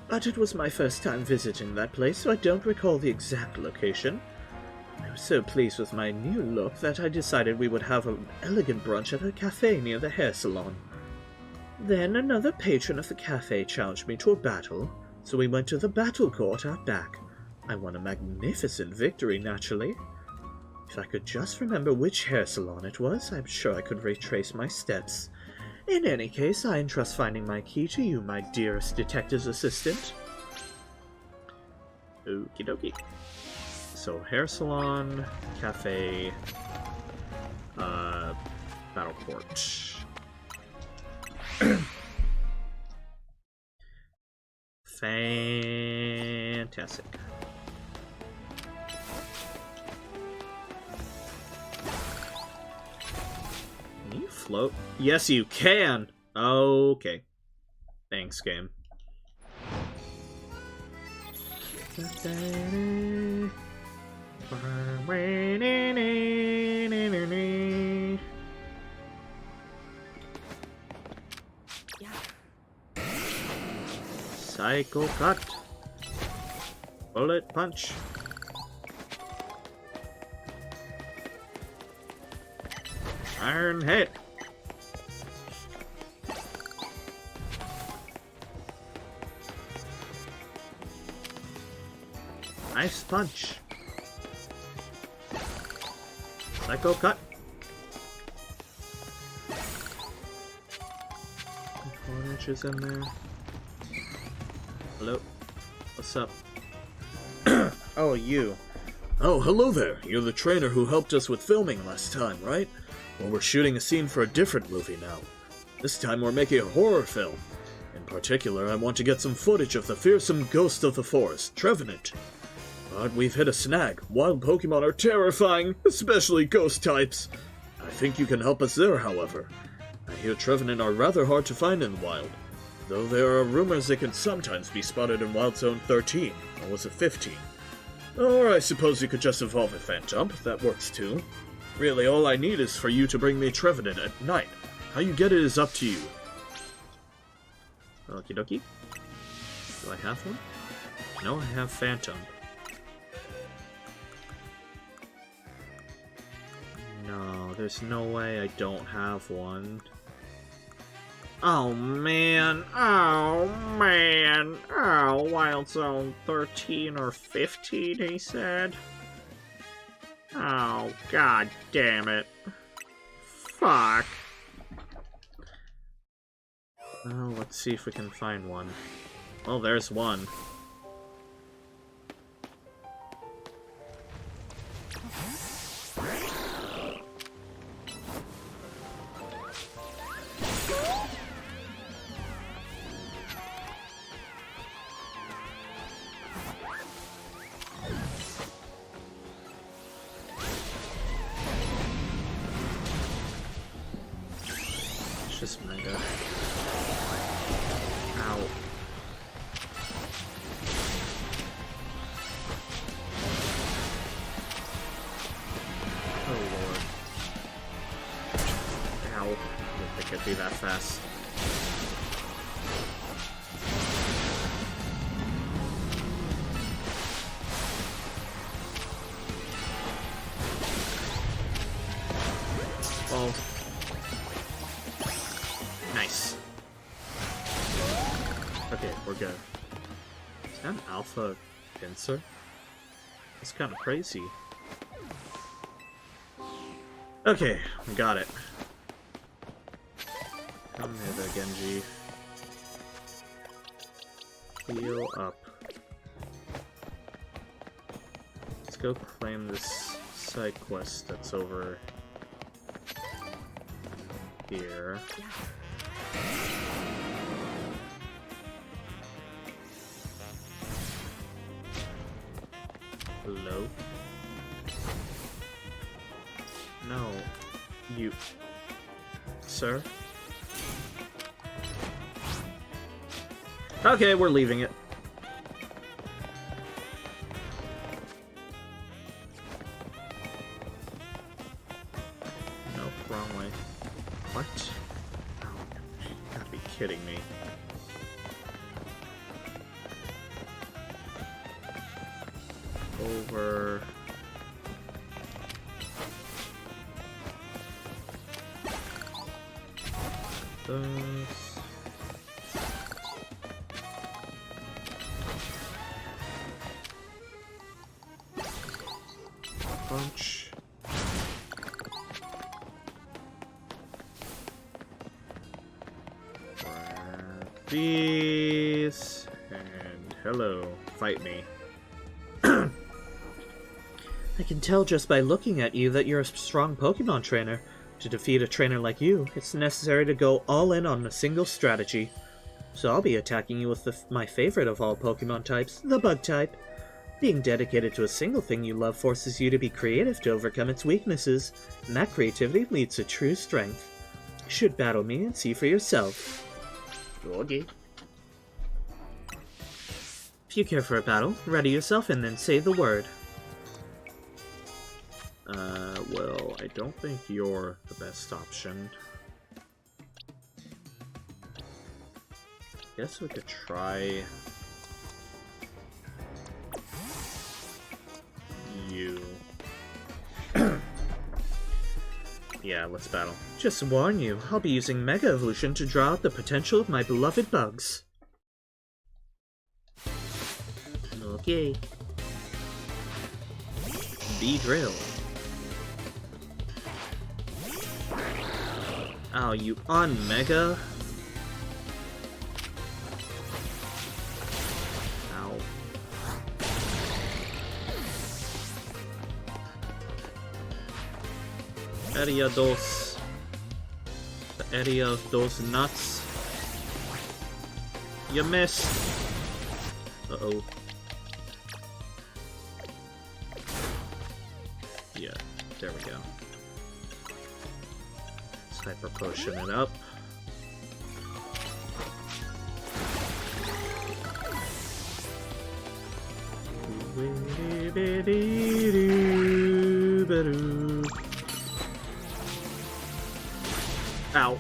but it was my first time visiting that place, so I don't recall the exact location. I was so pleased with my new look that I decided we would have an elegant brunch at a cafe near the hair salon. Then another patron of the cafe challenged me to a battle, so we went to the battle court out back. I won a magnificent victory, naturally. If I could just remember which hair salon it was, I'm sure I could retrace my steps. In any case, I entrust finding my key to you, my dearest detective's assistant. Okie dokie. So, hair salon, cafe, battle court. Fantastic. Can you float? Yes, you can! Okay. Thanks, game. Cycle cut. Bullet punch. Iron hit. Nice punch. Psycho cut. Carnage is in there. Hello? What's up? Oh, you. Oh, hello there. You're the trainer who helped us with filming last time, right? Well, we're shooting a scene for a different movie now. This time we're making a horror film. In particular, I want to get some footage of the fearsome ghost of the forest, Trevenant. But we've hit a snag. Wild Pokemon are terrifying, especially ghost types. I think you can help us there, however. I hear Trevenant are rather hard to find in the wild, though there are rumors they can sometimes be spotted in Wild Zone 13, or was it 15? Or I suppose you could just evolve a Phantump, that works too. Really, all I need is for you to bring me Trevenant at night. How you get it is up to you. Okie dokie. Do I have one? No, I have Phantom. No, there's no way I don't have one. Oh man, oh man, oh, Wild Zone 13 or 15, he said. Oh, god damn it. Fuck. Well, let's see if we can find one. Well, there's one. Just mega. Ow. Oh lord. Ow. I didn't think it'd be that fast. Oh. Nice. Okay, we're good. Is that an alpha pincer? That's kind of crazy. Okay, we got it. Come hither, Genji. Heal up. Let's go claim this side quest that's over here. Hello? No. You... Sir? Okay, we're leaving it. Nope, wrong way. What? Oh, you gotta be kidding me. Over... Those... Punch. Grab these. And hello. Fight me. I can tell just by looking at you that you're a strong Pokemon trainer. To defeat a trainer like you, it's necessary to go all in on a single strategy. So I'll be attacking you with my favorite of all Pokemon types, the Bug type. Being dedicated to a single thing you love forces you to be creative to overcome its weaknesses, and that creativity leads to true strength. You should battle me and see for yourself. Okay. If you care for a battle, ready yourself and then say the word. Well, I don't think you're the best option. Guess we could try... you. Yeah, let's battle. Just warn you, I'll be using Mega Evolution to draw out the potential of my beloved bugs. Okay. Be-drill. Oh, you un-mega? Ow. Area dos... The area of those nuts. You missed! Uh-oh. Yeah, there we go. Let's hyper potion it up. Ow.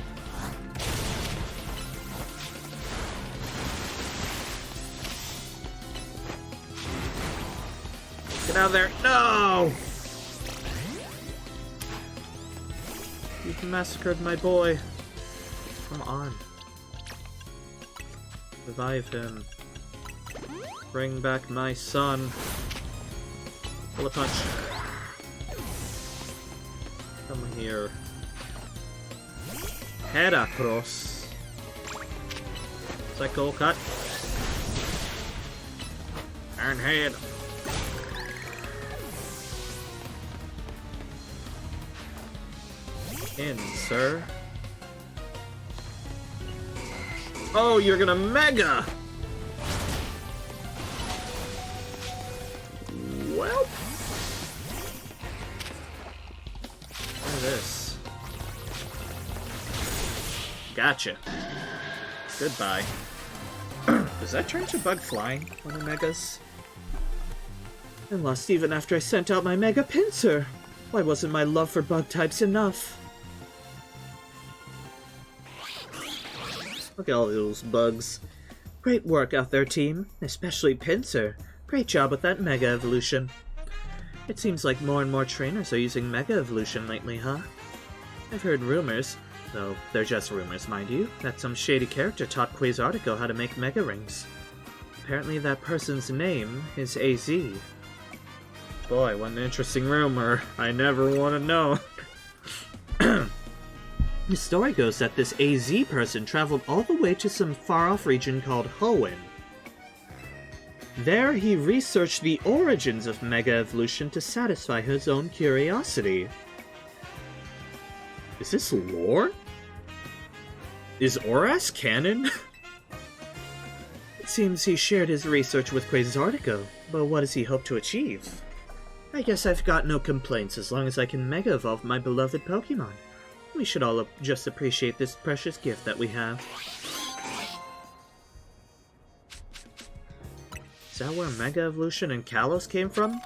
Get out of there. No! You've massacred my boy. Come on. Revive him. Bring back my son. Bullet punch. Come here. Head across. Psycho cut. Iron head. In, sir. Oh, you're gonna mega! Well. Look at this. Gotcha. Goodbye. Does that turn to bug flying when it megas? And lost even after I sent out my Mega Pincer. Why wasn't my love for bug types enough? Look at all those bugs. Great work out there, team. Especially Pincer. Great job with that Mega Evolution. It seems like more and more trainers are using Mega Evolution lately, huh? I've heard rumors, though they're just rumors, mind you, that some shady character taught Quasartico how to make Mega Rings. Apparently that person's name is AZ. Boy, what an interesting rumor. I never want to know. The story goes that this AZ person traveled all the way to some far-off region called Hoenn. There, he researched the origins of Mega Evolution to satisfy his own curiosity. Is this lore? Is Oras canon? It seems he shared his research with Quasartico, but what does he hope to achieve? I guess I've got no complaints as long as I can Mega Evolve my beloved Pokemon. We should all just appreciate this precious gift that we have. Is that where Mega Evolution and Kalos came from?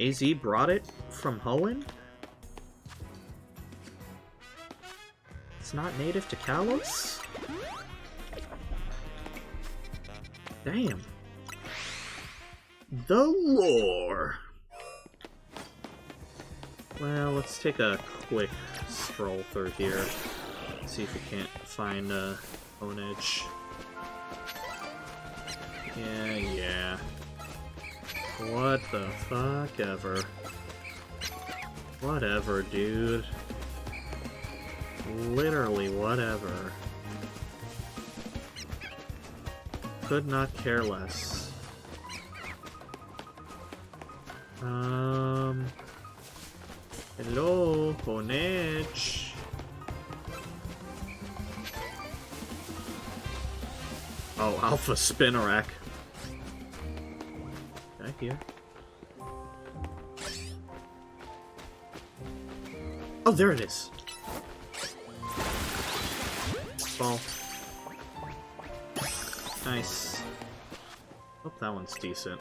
AZ brought it from Hoenn? It's not native to Kalos? Damn. The lore! Well, let's take a quick stroll through here. See if we can't find Onage. Yeah. What the fuck ever. Whatever, dude. Literally whatever. Could not care less. Hello, Onage. Oh, Alpha Spinarak. Right here. Oh, there it is. Ball. Nice. Hope that one's decent.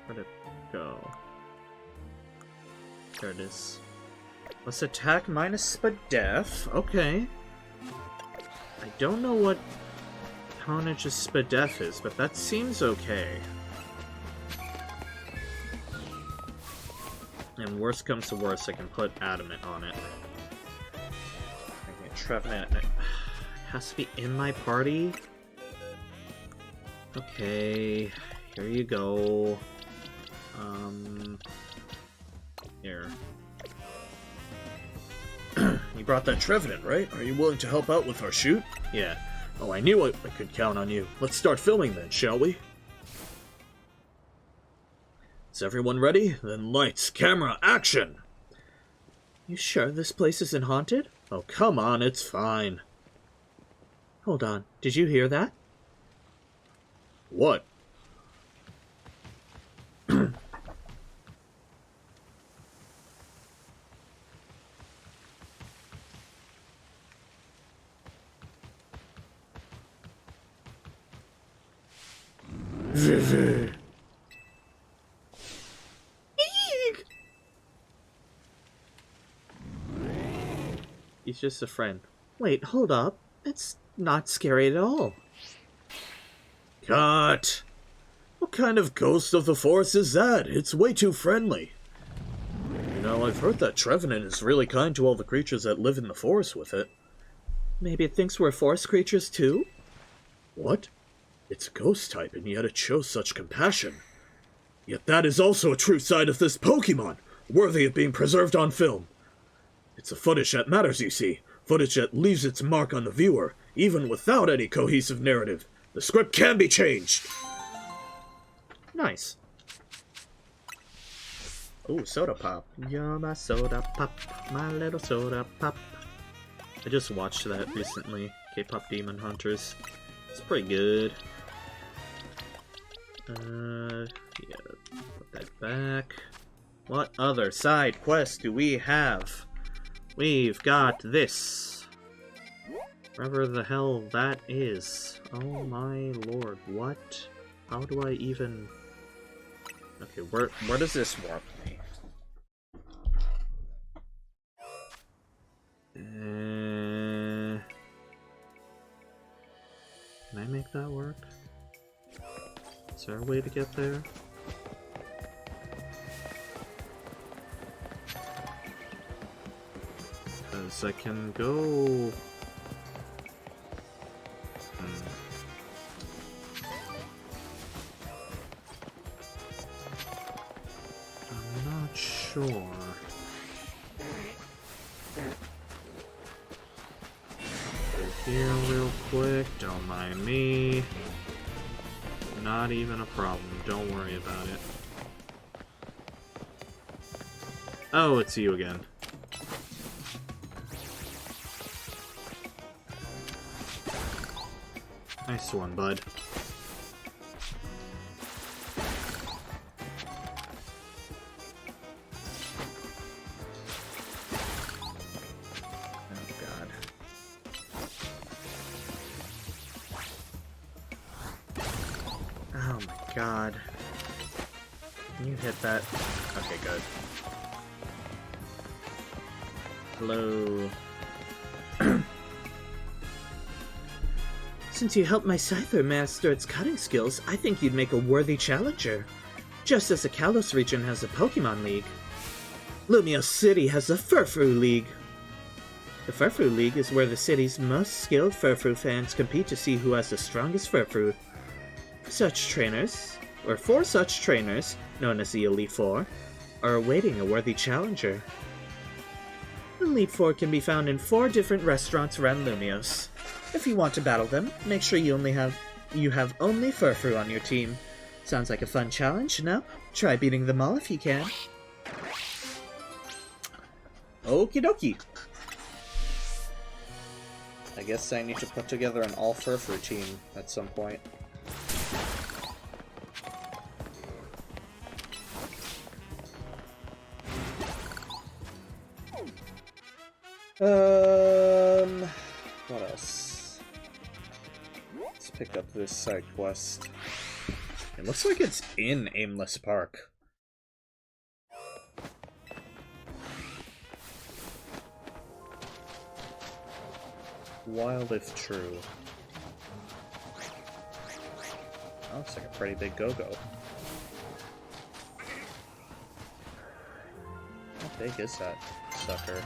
Where'd it go? There it is. Let's attack minus Spadef. Okay. I don't know what Honage's Spadef is, but that seems okay. And worst comes to worst, I can put Adamant on it. Okay, Trevenant. It has to be in my party? Okay, here you go. Here. You brought that Trevenant, right? Are you willing to help out with our shoot? Yeah. Oh, I knew I could count on you. Let's start filming then, shall we? Is everyone ready? Then lights, camera, action! You sure this place isn't haunted? Oh, come on, it's fine. Hold on, did you hear that? What? He's just a friend. Wait, hold up. It's not scary at all. Cut! What kind of ghost of the forest is that? It's way too friendly. You know, I've heard that Trevenant is really kind to all the creatures that live in the forest with it. Maybe it thinks we're forest creatures too? What? It's a ghost type, and yet it shows such compassion. Yet that is also a true side of this Pokemon, worthy of being preserved on film. It's the footage that matters, you see. Footage that leaves its mark on the viewer, even without any cohesive narrative. The script can be changed. Nice. Oh, soda pop. You're my soda pop, my little soda pop. I just watched that recently. K-pop Demon Hunters. It's pretty good. Yeah, put that back. What other side quest do we have? We've got this. Wherever the hell that is. Oh my lord, what? How do I even... Okay, where does this warp me? Can I make that work? Is there a way to get there? Because I can go... I'm not sure. Go here real quick, don't mind me. Not even a problem, don't worry about it. Oh, it's you again. Nice one, bud. Oh, God. Oh, my God. Can you hit that? Okay, good. Hello. Since you helped my Scyther master its cutting skills, I think you'd make a worthy challenger. Just as the Kalos region has a Pokemon League. Lumia City has the Furfrou League. The Furfrou League is where the city's most skilled Furfrou fans compete to see who has the strongest Furfrou. For such trainers, known as the Elite Four, are awaiting a worthy challenger. The Elite Four can be found in 4 different restaurants around Lumios. If you want to battle them, make sure you have only Furfrou on your team. Sounds like a fun challenge, no? Try beating them all if you can. Okie dokie. I guess I need to put together an all Furfrou team at some point. What else? Let's pick up this side quest. It looks like it's in Aimless Park. Wild if true. That looks like a pretty big go-go. How big is that sucker?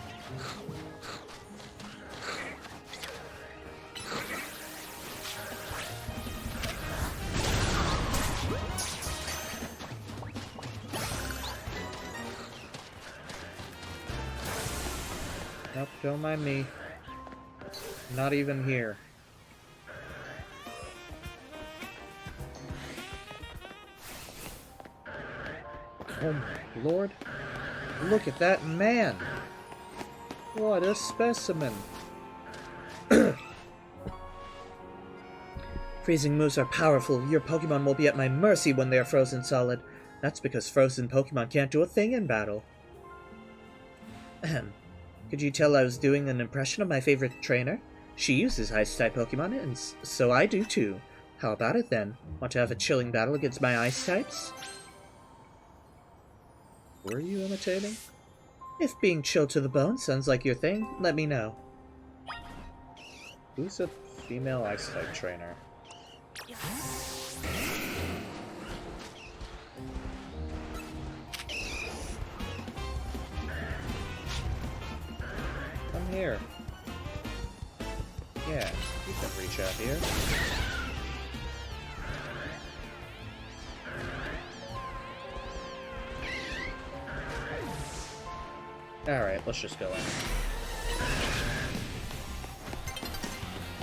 Nope, don't mind me. Not even here. Oh my lord. Look at that man! What a specimen! Freezing moves are powerful. Your Pokemon will be at my mercy when they are frozen solid. That's because frozen Pokemon can't do a thing in battle. Ahem. Could you tell I was doing an impression of my favorite trainer? She uses Ice-type Pokemon, and so I do too. How about it then? Want to have a chilling battle against my Ice-types? Were you imitating? If being chilled to the bone sounds like your thing, let me know. Who's a female Ice-type trainer? Come here. Yeah, you can reach out here. Alright, let's just go in.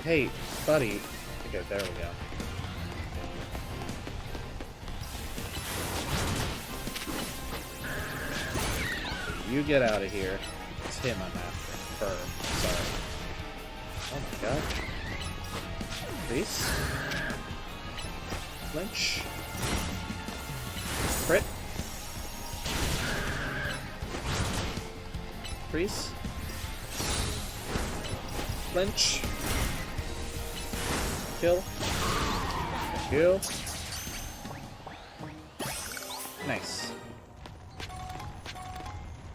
Hey, buddy. Okay, there we go. You get out of here. It's him I'm after. Her. Sorry. Oh my god. Please. Flinch. Crit. Freeze. Flinch. Kill. Kill. Nice.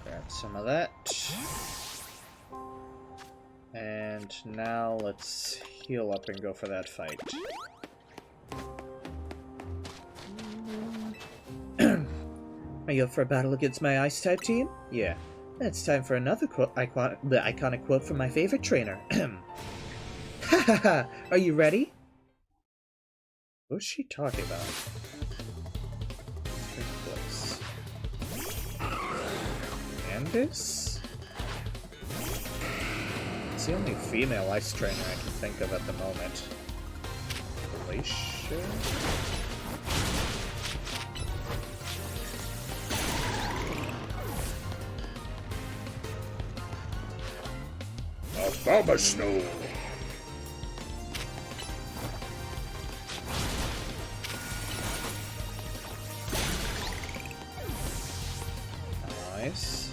Grab some of that. And now let's heal up and go for that fight. Are you up for a battle against my Ice-type team? Yeah. It's time for another iconic quote from my favorite trainer. Ha ha ha! Are you ready? What's she talking about? Candice? It's the only female ice trainer I can think of at the moment. Glacier? Baba Snow. Nice.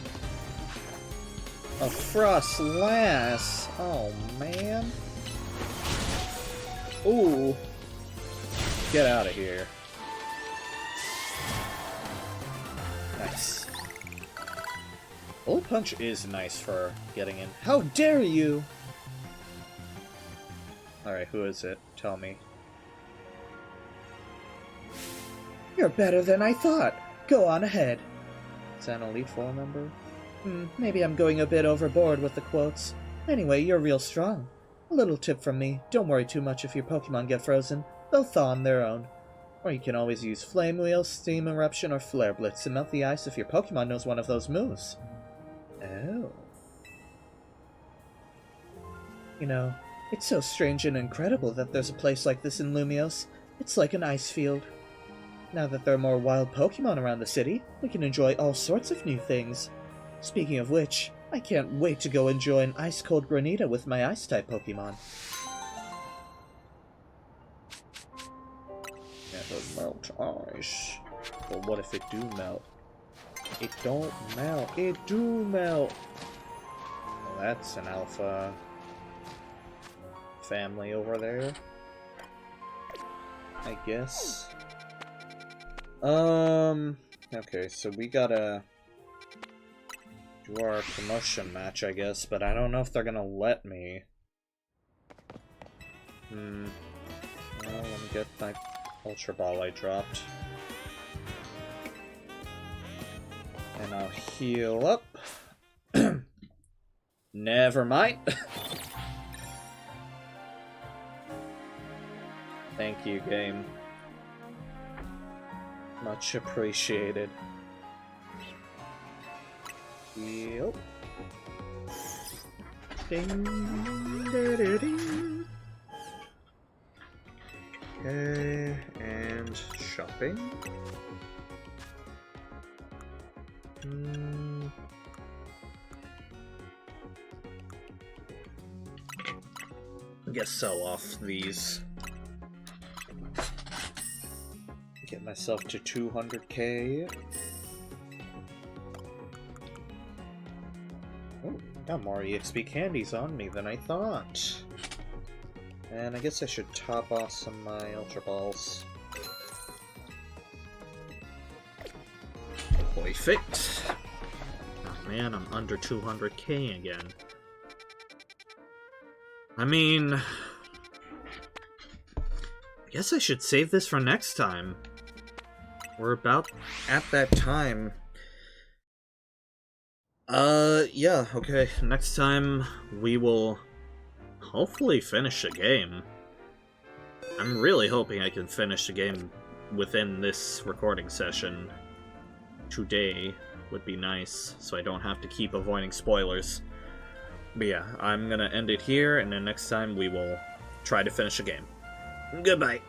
A Frost Lass. Oh man. Ooh. Get out of here. Nice. Bullet Punch is nice for getting in. How dare you! Alright, who is it? Tell me. You're better than I thought! Go on ahead. Is that an Elite Four member? Maybe I'm going a bit overboard with the quotes. Anyway, you're real strong. A little tip from me, don't worry too much if your Pokemon get frozen. They'll thaw on their own. Or you can always use Flame Wheel, Steam Eruption, or Flare Blitz to melt the ice if your Pokemon knows one of those moves. Oh. You know, it's so strange and incredible that there's a place like this in Lumios. It's like an ice field. Now that there are more wild Pokemon around the city, we can enjoy all sorts of new things. Speaking of which, I can't wait to go enjoy an ice-cold Granita with my Ice-type Pokemon. Never melt ice. But what if it do melt? It don't melt. It do melt. Well, that's an alpha family over there, I guess. Okay, so we gotta do our promotion match, I guess, but I don't know if they're gonna let me. Well, let me get my Ultra Ball I dropped. And I'll heal up. Never mind. Thank you, game. Much appreciated. Heal. Ding. Okay, and shopping. I guess sell off these. Get myself to 200k. Oh, got more EXP candies on me than I thought. And I guess I should top off some of my Ultra Balls. Perfect. Oh man, I'm under 200k again. I mean, I guess I should save this for next time. We're about at that time. Yeah, okay. Next time we will hopefully finish the game. I'm really hoping I can finish the game within this recording session. Today would be nice, so I don't have to keep avoiding spoilers. But yeah, I'm gonna end it here, and then next time we will try to finish the game. Goodbye.